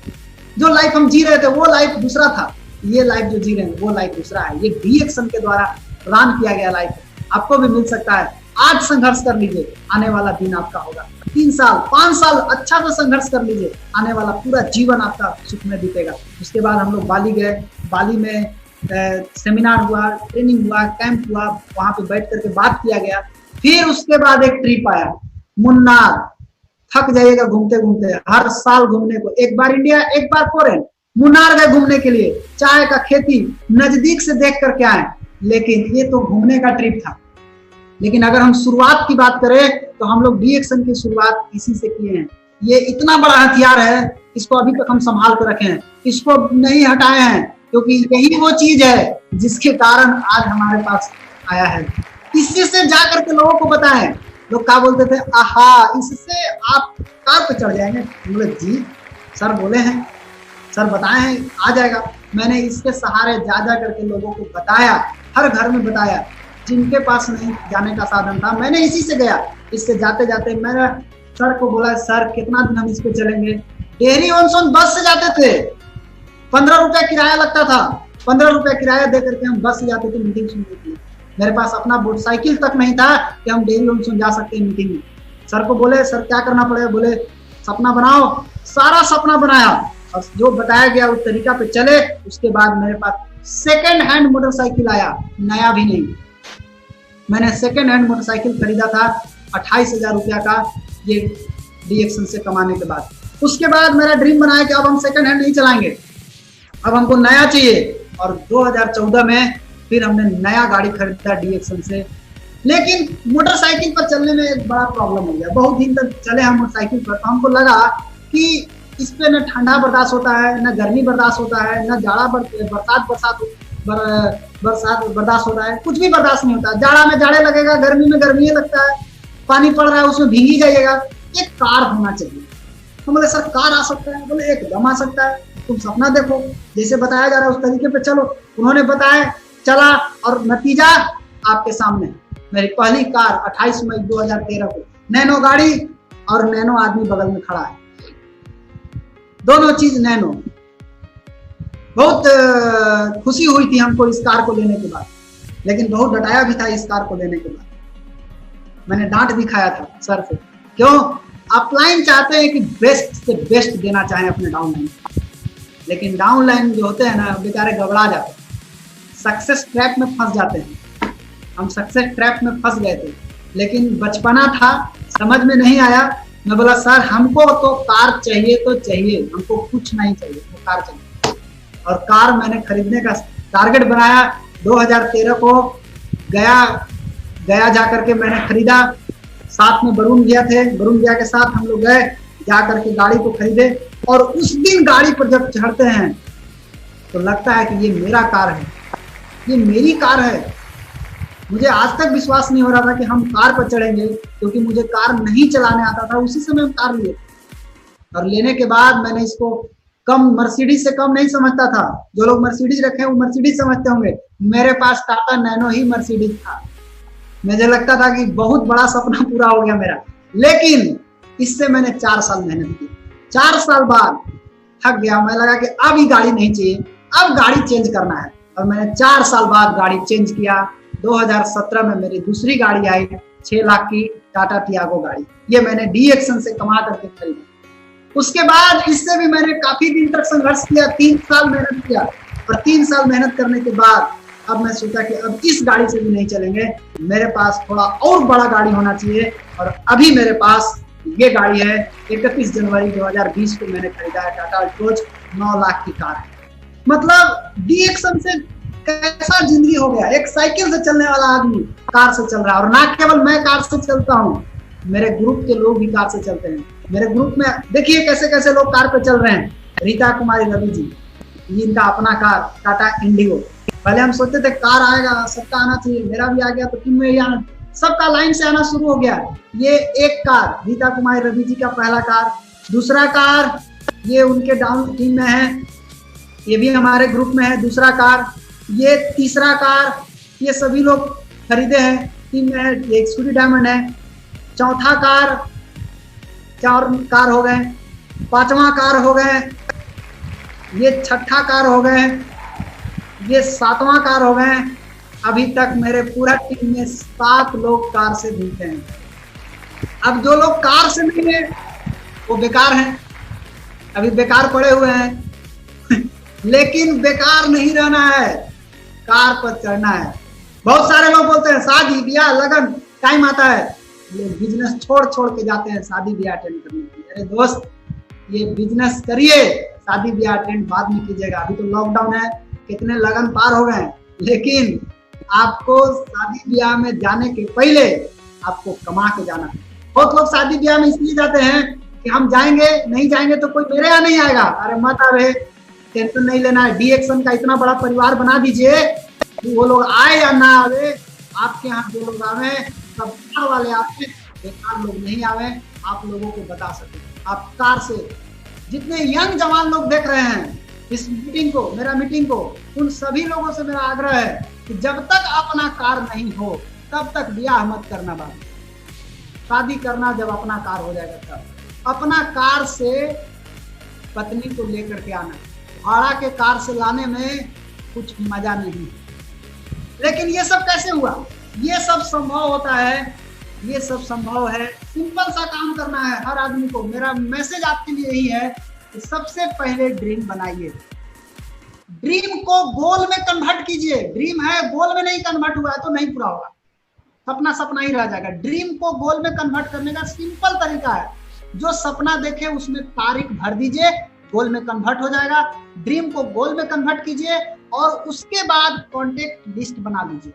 S2: जो लाइफ हम जी रहे थे वो लाइफ दूसरा था, ये लाइफ जो जी रहे हैं वो लाइफ दूसरा है। ये डीएक्सन के द्वारा प्रदान किया गया लाइफ है, आपको भी मिल सकता है। आज संघर्ष कर लीजिए, आने वाला दिन आपका होगा। 3 साल 5 साल अच्छा से संघर्ष कर लीजिए, आने वाला पूरा जीवन आपका सुख में बीतेगा। उसके बाद हम लोग बाली गए, बाली में सेमिनार हुआ, ट्रेनिंग हुआ, कैंप हुआ, वहां पे बैठ करके बात किया गया। फिर उसके बाद एक ट्रिप आया मुन्नार। थक जाइएगा घूमते घूमते, हर साल घूमने को, एक बार इंडिया एक बार फॉरेन। मुन्नार गए घूमने के लिए, चाय का खेती नजदीक से देख करके आए। लेकिन ये तो घूमने का ट्रिप था। लेकिन अगर हम शुरुआत की बात करें तो हम लोग डीएक्सन की शुरुआत इसी से किए हैं। ये इतना बड़ा हथियार है, इसको अभी तक हम संभाल कर रखे हैं, इसको नहीं हटाए हैं, क्योंकि यही वो चीज है जिसके कारण आज हमारे पास आया है। इसी से जाकर के लोगों को बताएं। लोग क्या बोलते थे, आहा इससे आप कार पे चढ़ जाएंगे। बोले जी सर बोले हैं, सर बताए हैं आ जाएगा। मैंने इसके सहारे जा करके लोगों को बताया, हर घर में बताया। जिनके पास नहीं जाने का साधन था, मैंने इसी से गया। इससे जाते जाते मैंने सर को बोला, सर कितना दिन हम इस पे चलेंगे। डेहरी ऑनसोन बस से जाते थे, 15 रुपया किराया लगता था। 15 रुपया किराया दे करके हम बस से जाते थे मीटिंग सुनने के लिए। मेरे पास अपना मोटरसाइकिल तक नहीं था कि हम डेहरी ऑनसोन जा सकते हैं मीटिंग में। सर को बोले सर क्या करना पड़ेगा, बोले सपना बनाओ। सारा सपना बनाया और जो बताया गया उस तरीका पे चले। उसके बाद मेरे पास सेकेंड हैंड मोटरसाइकिल आया, नया भी नहीं। मैंने सेकेंड हैंड मोटरसाइकिल खरीदा था 28,000 रुपया का, ये डीएक्सन से कमाने के बाद। उसके बाद मेरा ड्रीम बनाया कि अब हम सेकेंड हैंड नहीं चलाएंगे, अब हमको नया चाहिए। और 2014 में फिर हमने नया गाड़ी खरीदा डीएक्सन से। लेकिन मोटरसाइकिल पर चलने में एक बड़ा प्रॉब्लम हो गया। बहुत दिन तक चले हम मोटरसाइकिल पर, तो हमको लगा कि इस पे न ठंडा बर्दाश्त होता है, न गर्मी बर्दाश्त होता है, न जाड़ा बरसात बर्दाश्त होता है, कुछ भी बर्दाश्त नहीं होता। जाड़ा में जाड़े लगेगा, गर्मी में गर्मी लगता है, पानी पड़ रहा है उसमें भीगी जाइएगा। एक कार होना चाहिए। हम बोले सर कार आ सकता है, बोले एकदम आ सकता है, तुम सपना देखो, जैसे बताया जा रहा है उस तरीके पे चलो। उन्होंने बताया, चला और नतीजा आपके सामने। मेरी पहली कार 28 मई 2013 को, नैनो गाड़ी और नैनो आदमी बगल में खड़ा है, दोनों चीज नैनो। बहुत खुशी हुई थी हमको इस कार को लेने के बाद, लेकिन बहुत डटाया भी था इस कार को लेने के बाद। मैंने डांट भी खाया था सर से, क्यों? अपलाइन चाहते हैं कि बेस्ट से बेस्ट देना चाहें अपने डाउनलाइन, लेकिन डाउनलाइन जो होते हैं ना बेचारे घबरा जाते हैं, सक्सेस ट्रैप में फंस जाते हैं। हम सक्सेस ट्रैप में फंस गए थे, लेकिन बचपना था, समझ में नहीं आया। मैं बोला सर हमको तो कार चाहिए तो चाहिए, हमको कुछ नहीं चाहिए, तो कार चाहिए। और कार मैंने खरीदने का टारगेट बनाया। 2013 को गया जा करके मैंने खरीदा। साथ में वरुण भैया थे, वरुण भैया के साथ हम लोग गए, जा करके गाड़ी को खरीदे। और उस दिन गाड़ी पर जब चढ़ते हैं तो लगता है कि ये मेरा कार है, ये मेरी कार है। मुझे आज तक विश्वास नहीं हो रहा था कि हम कार पर चढ़ेंगे, क्योंकि मुझे कार नहीं चलाने आता था। उसी समय हम कार लिए, और लेने के बाद मैंने इसको कम, मर्सिडीज से कम नहीं समझता था। जो लोग मर्सिडीज रखे हैं वो मर्सिडीज समझते होंगे, मेरे पास टाटा नैनो ही मर्सिडीज था। मुझे लगता था कि बहुत बड़ा सपना पूरा हो गया मेरा। लेकिन इससे मैंने 4 साल मेहनत की। 4 साल बाद थक गया, मैं लगा कि अब ये गाड़ी नहीं चाहिए, अब गाड़ी चेंज करना है। और मैंने 4 साल बाद गाड़ी चेंज किया। 2017 में मेरी दूसरी गाड़ी आई, 6 लाख की टाटा टियागो गाड़ी। ये मैंने डीएक्सन से कमा करके खरीदी। उसके बाद इससे भी मैंने काफी दिन तक संघर्ष किया, 3 साल मेहनत किया। और 3 साल मेहनत करने के बाद अब मैं सोचा कि अब इस गाड़ी से भी नहीं चलेंगे, मेरे पास थोड़ा और बड़ा गाड़ी होना चाहिए। और अभी मेरे पास ये गाड़ी है, 31 जनवरी 2020 को मैंने खरीदा है, टाटा अल्ट्रोज 9 लाख की कार है। मतलब डीएक्सन से कैसा जिंदगी हो गया, एक साइकिल से चलने वाला आदमी कार से चल रहा है। और ना केवल मैं कार से चलता हूँ, मेरे ग्रुप के लोग भी कार से चलते हैं। मेरे ग्रुप में देखिए कैसे कैसे लोग कार पे चल रहे हैं। रीता कुमारी रवि जी, इनका अपना कार टाटा इंडिगो। पहले हम सोचते थे कार आएगा, सबका आना चाहिए, मेरा भी आ गया तो टीम में ही आना, सबका लाइन से आना शुरू हो गया। ये एक कार रीता कुमारी रवि जी का पहला कार। दूसरा कार ये उनके डाउन टीम में है, ये भी हमारे ग्रुप में है। दूसरा कार, ये तीसरा कार, ये सभी लोग खरीदे हैं, टीम में है। ये स्कूटी डायमंड है। चौथा कार, 4 कार हो गए। 5वां कार हो गए, ये 6ठा कार हो गए, ये 7वां कार हो गए। अभी तक मेरे पूरा टीम में 7 लोग कार से घूमते हैं। अब जो लोग कार से नहीं है वो बेकार हैं, अभी बेकार पड़े हुए हैं लेकिन बेकार नहीं रहना है, कार पर चढ़ना है। बहुत सारे लोग बोलते हैं शादी ब्याह लगन टाइम आता है, लोग बिजनेस छोड़ छोड़ के जाते हैं शादी ब्याह अटेंड करने के लिए। अरे दोस्त, ये बिजनेस करिए, शादी ब्याह अटेंड बाद में कीजिएगा। अभी तो लॉकडाउन है, कितने लगन पार हो गए, लेकिन आपको शादी ब्याह में जाने के पहले आपको कमा के जाना है। बहुत लोग शादी ब्याह में इसलिए जाते हैं कि हम जाएंगे, नहीं जाएंगे तो कोई मेरे यहाँ नहीं आएगा। अरे मत आवे, टेंशन नहीं लेना है। डीएक्सन का इतना बड़ा परिवार बना दीजिए, वो लोग आए या ना आवे, आपके यहाँ जो लोग आवे सब कार वाले आवे, बेकार लोग नहीं आवे। आप लोगों को बता सके, आप कार से जितने यंग जवान लोग देख रहे हैं इस मीटिंग को, मेरा मीटिंग को, उन सभी लोगों से मेरा आग्रह है कि जब तक अपना कार नहीं हो तब तक ब्याह मत करना। बात शादी करना जब अपना कार हो जाएगा तब। अपना कार से पत्नी को लेकर के आना, भाड़ा के कार से लाने में कुछ मजा नहीं। लेकिन ये सब कैसे हुआ? ये सब संभव होता है, ये सब संभव है। सिंपल सा काम करना है हर आदमी को। मेरा मैसेज आपके लिए यही है कि सबसे पहले ड्रीम बनाइए, ड्रीम को गोल में कन्वर्ट कीजिए। ड्रीम है, गोल में नहीं कन्वर्ट हुआ है तो नहीं पूरा होगा, सपना सपना ही रह जाएगा। ड्रीम को गोल में कन्वर्ट करने का सिंपल तरीका है, जो सपना देखे उसमें तारीख भर दीजिए, गोल में कन्वर्ट हो जाएगा। ड्रीम को गोल में कन्वर्ट कीजिए और उसके बाद कॉन्टेक्ट लिस्ट बना लीजिए।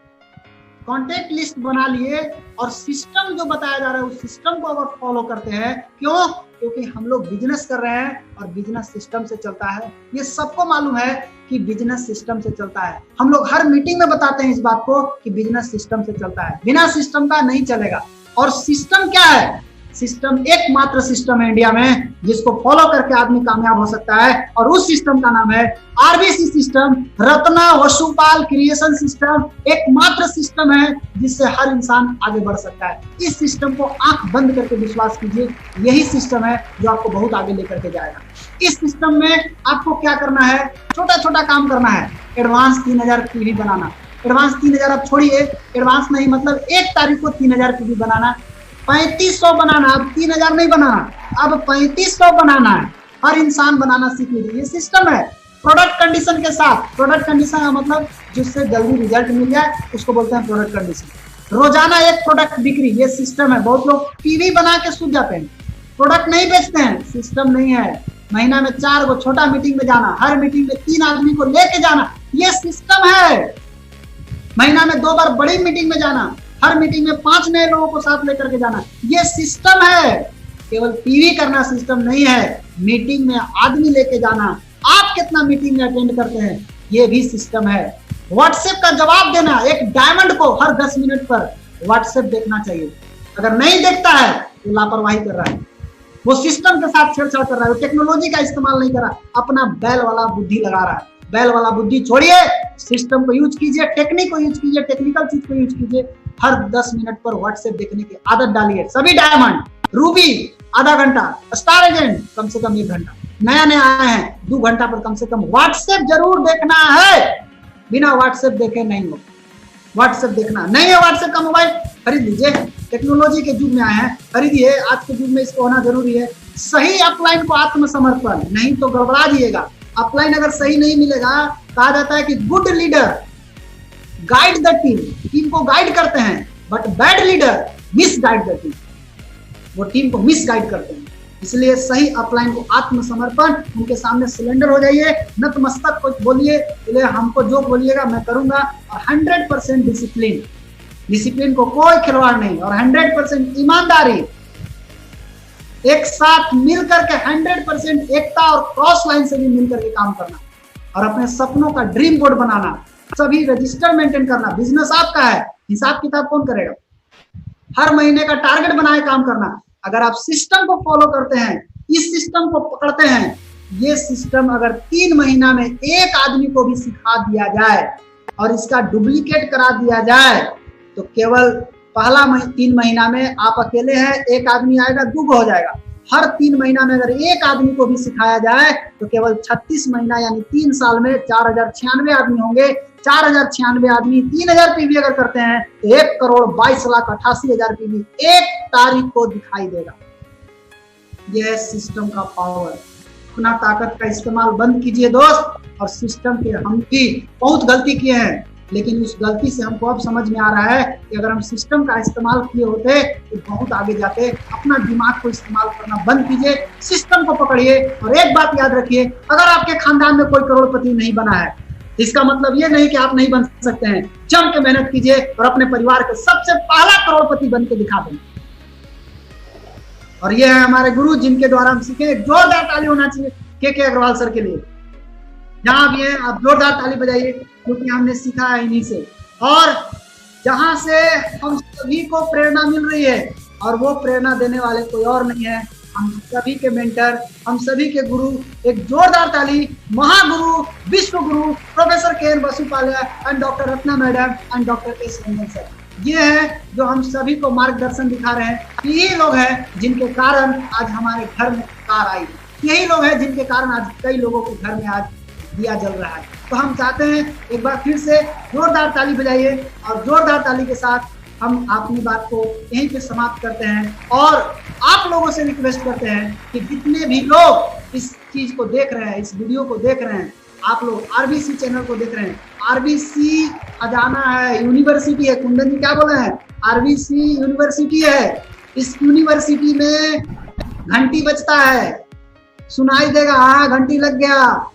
S2: कॉन्टेक्ट लिस्ट बना लिए और सिस्टम जो बताया जा रहा है उस सिस्टम को अगर फॉलो करते हैं, क्यों? क्योंकि हम लोग बिजनेस कर रहे हैं और बिजनेस सिस्टम से चलता है। ये सबको मालूम है कि बिजनेस सिस्टम से चलता है। हम लोग हर मीटिंग में बताते हैं इस बात को कि बिजनेस सिस्टम से चलता है, बिना सिस्टम का नहीं चलेगा। और सिस्टम क्या है? सिस्टम एकमात्र सिस्टम है इंडिया में जिसको फॉलो करके आदमी कामयाब हो सकता है, और उस सिस्टम का नाम है RBC system, Ratna Vasupal creation system. एकमात्र सिस्टम है जिससे हर इंसान आगे बढ़ सकता है। इस सिस्टम को आंख बंद करके विश्वास कीजिए, यही सिस्टम है जो आपको बहुत आगे लेकर के जाएगा। इस सिस्टम में आपको क्या करना है? छोटा छोटा काम करना है। एडवांस 3000 टीवी बनाना, एडवांस 3000 आप छोड़िए, एडवांस नहीं मतलब 1 तारीख को 3000 टीवी बनाना, 3500 बनाना। अब 3000 नहीं बनाना, अब 3500 बनाना है। हर इंसान बनाना सीख लीजिए, ये सिस्टम है। प्रोडक्ट कंडीशन के साथ, प्रोडक्ट कंडीशन का मतलब जिससे जल्दी रिजल्ट मिल जाए उसको बोलते हैं प्रोडक्ट कंडीशन। रोजाना 1 प्रोडक्ट बिक्री, ये सिस्टम है। बहुत लोग टीवी बना के सूझ जाते हैं, प्रोडक्ट नहीं बेचते हैं, सिस्टम नहीं है। महीना में 4 गो छोटा मीटिंग में जाना, हर मीटिंग में 3 आदमी को लेके जाना, ये सिस्टम है। महीना में 2 बार बड़ी मीटिंग में जाना, हर मीटिंग में 5 नए लोगों को साथ लेकर के जाना, ये सिस्टम है। केवल टीवी करना सिस्टम नहीं है, मीटिंग में आदमी लेके जाना, आप कितना मीटिंग में अटेंड करते हैं ये भी सिस्टम है। व्हाट्सएप का जवाब देना, एक डायमंड को हर 10 मिनट पर व्हाट्सएप देखना चाहिए। अगर नहीं देखता है तो लापरवाही कर रहा है, वो सिस्टम के साथ छेड़छाड़ कर रहा है, वो टेक्नोलॉजी का इस्तेमाल नहीं कर रहा, अपना बैल वाला बुद्धि लगा रहा है। बैल वाला बुद्धि छोड़िए, सिस्टम को यूज कीजिए, टेक्निक को यूज कीजिए, टेक्निकल चीज को यूज कीजिए। हर 10 मिनट पर व्हाट्सएप देखने की आदत डालिए। सभी डायमंड, रूबी आधा घंटा, स्टार एजेंट कम से कम 1 घंटा, नया नया आए हैं 2 घंटा पर कम से कम व्हाट्सएप जरूर देखना है। बिना व्हाट्सएप देखे नहीं हो, व्हाट्सएप देखना नहीं है। व्हाट्सएप का मोबाइल खरीद लीजिए, टेक्नोलॉजी के युग में आए हैं, खरीदिए। आज के युग में इसको होना जरूरी है। सही अपलाइन को आत्मसमर्पण, नहीं तो गड़बड़ा जाइएगा। अपलाइन अगर सही नहीं मिलेगा, कहा जाता है कि good leader guide the team, team को गाइड करते हैं, but bad leader miss guide the team, वो टीम को मिस गाइड करते हैं। इसलिए सही अपलाइन को आत्मसमर्पण, उनके सामने सिलेंडर हो जाइए, नतमस्तक को बोलिए, इसलिए हमको जो बोलिएगा मैं करूंगा, और 100% डिसिप्लिन, डिसिप्लिन को कोई खिलवाड़ नहीं, और 100% ईमानदारी, एक साथ मिलकर के 100% एकता और क्रॉस लाइन से भी मिलकर के काम करना, और अपने सपनों का ड्रीम बोर्ड बनाना, सभी रजिस्टर मेंटेन करना। बिजनेस आपका है, हिसाब किताब कौन करेगा? हर महीने का टारगेट बनाए काम करना। अगर आप सिस्टम को फॉलो करते हैं, इस सिस्टम को पकड़ते हैं, ये सिस्टम अगर 3 महीना में एक आदमी को भी सिखा दिया जाए और इसका डुप्लीकेट करा दिया जाए, तो केवल पहला 3 महीना में आप अकेले हैं, एक आदमी आएगा, दुगो हो जाएगा। हर 3 महीना में अगर एक आदमी को भी सिखाया जाए तो केवल 36 महीना यानी 3 साल में 4096 आदमी होंगे। 4096 आदमी 3000 पीवी अगर करते हैं तो 1,22,88,000 पीवी एक तारीख को दिखाई देगा। यह है सिस्टम का पावर। अपना ताकत का इस्तेमाल बंद कीजिए दोस्त। और सिस्टम के हम भी बहुत गलती किए हैं, लेकिन उस गलती से हमको अब समझ में आ रहा है कि अगर हम सिस्टम का इस्तेमाल किए होते तो बहुत आगे जाते। अपना दिमाग को इस्तेमाल करना बंद कीजिए, सिस्टम को पकड़िए। और एक बात याद रखिए, अगर आपके खानदान में कोई करोड़पति नहीं बना है, इसका मतलब ये नहीं कि आप नहीं बन सकते हैं। जम के मेहनत कीजिए और अपने परिवार के सबसे पहला करोड़पति बन के दिखा दें। और ये है हमारे गुरु, जिनके द्वारा हम सीखे। जोरदार ताली होना चाहिए के अग्रवाल सर के लिए। जहां भी है आप जोरदार ताली बजाइए, क्योंकि हमने सीखा है इन्हीं से। और जहां से हम सभी को प्रेरणा मिल रही है, और वो प्रेरणा देने वाले कोई और नहीं है, हम सभी के मेंटर, हम सभी के गुरु। एक जोरदार ताली महागुरु, विश्व गुरु professor K N. Basupalya and doctor Ratna madam and doctor S. Ranjan sir. ये है जो हम सभी को मार्गदर्शन दिखा रहे हैं। यही लोग हैं जिनके कारण आज हमारे घर में कार आई। यही लोग हैं जिनके कारण आज कई लोगों के घर में आज दिया जल रहा है। तो हम चाहते हैं एक बार फिर से जोरदार ताली बजाइए, और जोरदार ताली के साथ हम अपनी बात को यहीं पे समाप्त करते हैं। और आप लोगों से रिक्वेस्ट करते हैं कि जितने भी लोग इस चीज को देख रहे हैं, इस वीडियो को देख रहे हैं, आप लोग आरबीसी चैनल को देख रहे हैं। आरबीसी खजाना है, यूनिवर्सिटी है। कुंदन जी क्या बोले हैं? आरबीसी यूनिवर्सिटी है। इस यूनिवर्सिटी में घंटी बजता है, सुनाई देगा, हाँ घंटी लग गया,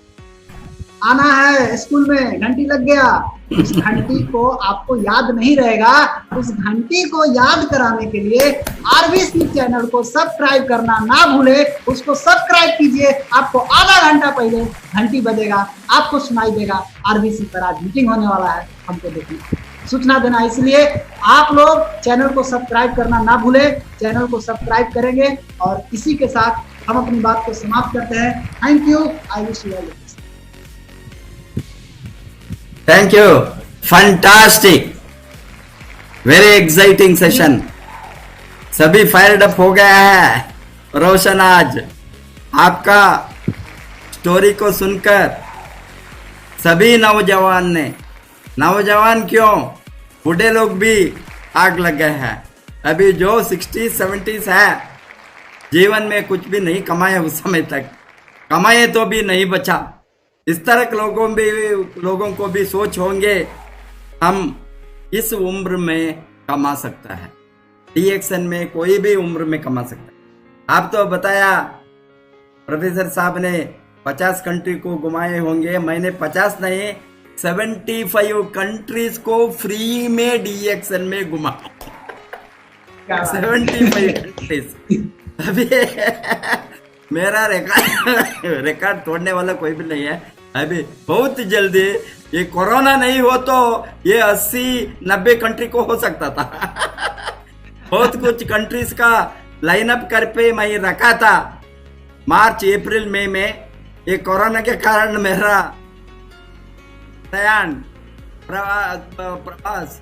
S2: आना है स्कूल में, घंटी लग गया। उस घंटी को आपको याद नहीं रहेगा, उस घंटी को याद कराने के लिए आरबीसी चैनल को सब्सक्राइब करना ना भूले। उसको सब्सक्राइब कीजिए, आपको आधा घंटा पहले घंटी बजेगा, आपको सुनाई देगा आरबीसी पर आज मीटिंग होने वाला है, हमको देखना, सूचना देना। इसलिए आप लोग चैनल को सब्सक्राइब करना ना भूले, चैनल को सब्सक्राइब करेंगे। और इसी के साथ हम अपनी बात को समाप्त करते हैं। Thank you, I wish you all the best.
S1: Thank you, fantastic, very exciting session. सभी फायर्ड अप हो गया है। रोशन, आज आपका स्टोरी को सुनकर सभी नौजवान ने, नौजवान क्यों, बूढ़े लोग भी आग लग गए हैं। अभी जो 60s 70s है, जीवन में कुछ भी नहीं कमाए, उस समय तक कमाए तो भी नहीं बचा। इस तरह के लोगों को भी सोच होंगे, हम इस उम्र में कमा सकता है। डीएक्सन में कोई भी उम्र में कमा सकता है। आप तो बताया प्रोफेसर साहब ने 50 कंट्री को घुमाए होंगे, मैंने 50 नहीं 75 कंट्रीज को फ्री में डीएक्सन में घुमा। 75 कंट्रीज। अभी मेरा रिकॉर्ड तोड़ने वाला कोई भी नहीं है। अभी बहुत जल्दी, ये कोरोना नहीं हो तो ये 80-90 कंट्री को हो सकता था। बहुत कुछ कंट्रीज का लाइनअप कर पे मैं रखा था मार्च अप्रैल मई में। ये कोरोना के कारण मेरा प्रयाण प्रवास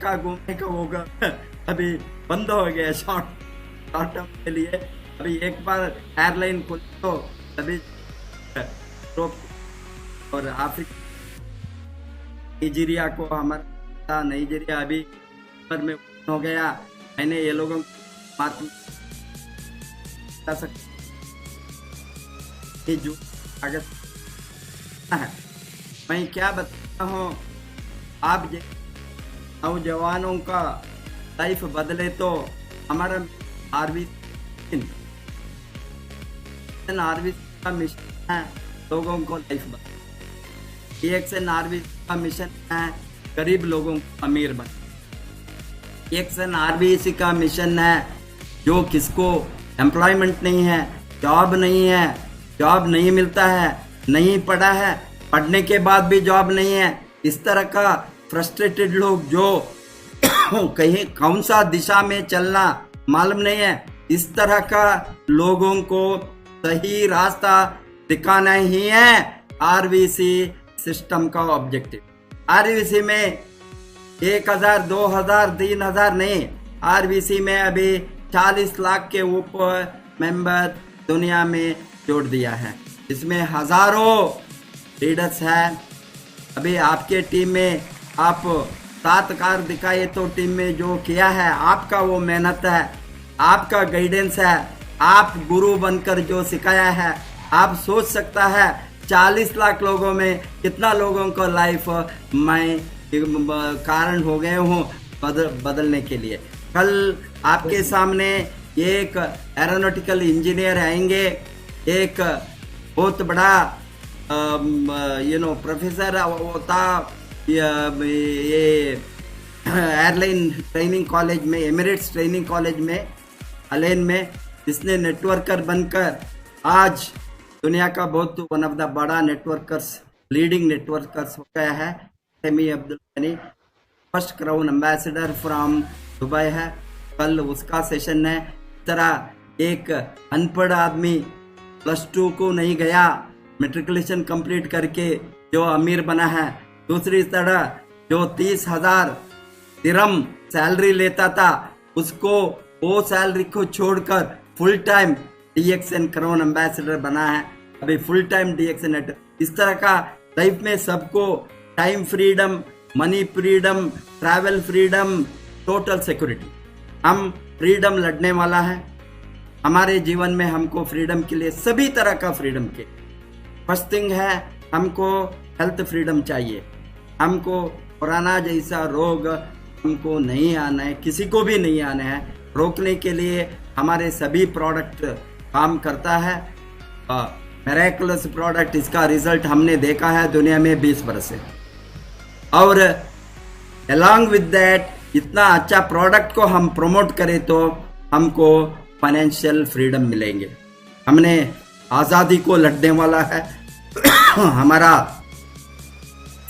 S1: का घूमने का होगा अभी बंद हो गया शॉर्ट टर्म के लिए। अभी एक बार एयरलाइन खुल तो तभी और अफ्रीका, नाइजीरिया को, हमारा नाइजीरिया अभी पर में हो गया। मैंने ये लोगों को बता सकते जो अगस्त है। मैं क्या बताता हूँ, आप नौजवानों का लाइफ बदले तो हमारा आरबी का मिशन है लोगों को लाइफ बदले। डीएक्सन आरबी का मिशन है गरीब लोगों को अमीर बना। डीएक्सन आरबीसी का मिशन है जो किसको एम्प्लॉयमेंट नहीं है, जॉब नहीं है, जॉब नहीं मिलता है, नहीं पढ़ा है, पढ़ने के बाद भी जॉब नहीं है, इस तरह का फ्रस्ट्रेटेड लोग जो कहीं कौन सा दिशा में चलना मालूम नहीं है, इस तरह का लोगों को सही रास्ता दिखाना ही है आरबीसी सिस्टम का ऑब्जेक्टिव। आरबीसी में 1000, 2000, 3000 नहीं, आरबीसी में अभी 40 लाख के ऊपर मेंबर दुनिया में जोड़ दिया है। इसमें हजारों लीडर्स हैं। अभी आपके टीम में आप 7 कार दिखाए तो टीम में जो किया है आपका वो मेहनत है, आपका गाइडेंस है, आप गुरु बनकर जो सिखाया है। आप सोच सकता है 40 लाख लोगों में कितना लोगों को लाइफ मैं कारण हो गए हूँ बदलने के लिए। कल आपके सामने एक एरोनॉटिकल इंजीनियर आएंगे, एक बहुत बड़ा प्रोफेसर होता ये एयरलाइन ट्रेनिंग कॉलेज में, एमिरेट्स ट्रेनिंग कॉलेज में अलेन में, जिसने नेटवर्कर बनकर आज दुनिया का बहुत वन ऑफ द बड़ा नेटवर्कर्स, लीडिंग नेटवर्कर्स हो गया है। Fahmi Abdul Gani first crown ambassador from Dubai है। कल उसका सेशन है। इस तरह एक अनपढ़ आदमी +2 को नहीं गया, मेट्रिकुलेशन कंप्लीट करके जो अमीर बना है। दूसरी तरह जो 30,000 दिरहम सैलरी लेता था, उसको वो सैलरी को छोड़कर फुल टाइम डीएक्सन क्राउन एम्बेसडर बना है। अभी फुल टाइम डीएक्सन। इस तरह का लाइफ में सबको time freedom, money freedom, travel freedom, total security. हम फ्रीडम लड़ने वाला है। हमारे जीवन में हमको फ्रीडम के लिए सभी तरह का फ्रीडम के फर्स्ट थिंग है, हमको हेल्थ फ्रीडम चाहिए। हमको पुराना जैसा रोग हमको नहीं आना है, किसी को भी नहीं आना है। रोकने के लिए हमारे सभी प्रोडक्ट काम करता है। मिरेकलस प्रोडक्ट, इसका रिजल्ट हमने देखा है दुनिया में 20 बरस से। और अलॉन्ग विद दैट इतना अच्छा प्रोडक्ट को हम प्रमोट करें तो हमको फाइनेंशियल फ्रीडम मिलेंगे। हमने आज़ादी को लड़ने वाला है। हमारा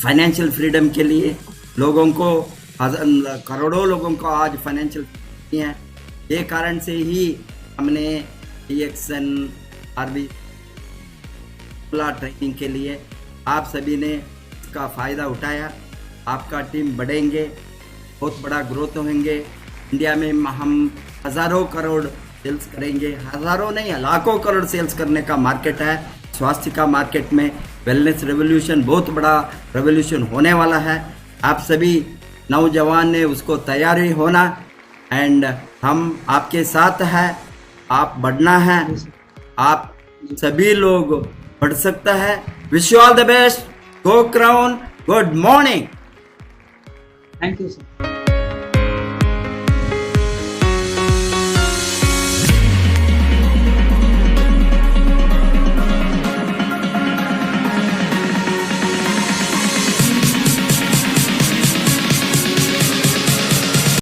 S1: फाइनेंशियल फ्रीडम के लिए लोगों को, करोड़ों लोगों को आज फाइनेंशियल फ्रीडम है। ये कारण से ही हमने डीएक्सन आरबी ट्रेनिंग के लिए आप सभी ने इसका फ़ायदा उठाया। आपका टीम बढ़ेंगे, बहुत बड़ा ग्रोथ होंगे। इंडिया में हम हज़ारों करोड़ सेल्स करेंगे। हज़ारों नहीं, लाखों करोड़ सेल्स करने का मार्केट है। स्वास्थ्य का मार्केट में वेलनेस रेवोल्यूशन, बहुत बड़ा रेवोल्यूशन होने वाला है। आप सभी नौजवान ने उसको तैयारी होना एंड हम आपके साथ हैं। आप बढ़ना है, आप सभी लोग बढ़ सकता है। Wish you all the best. Go crown, good morning.
S2: Thank you sir.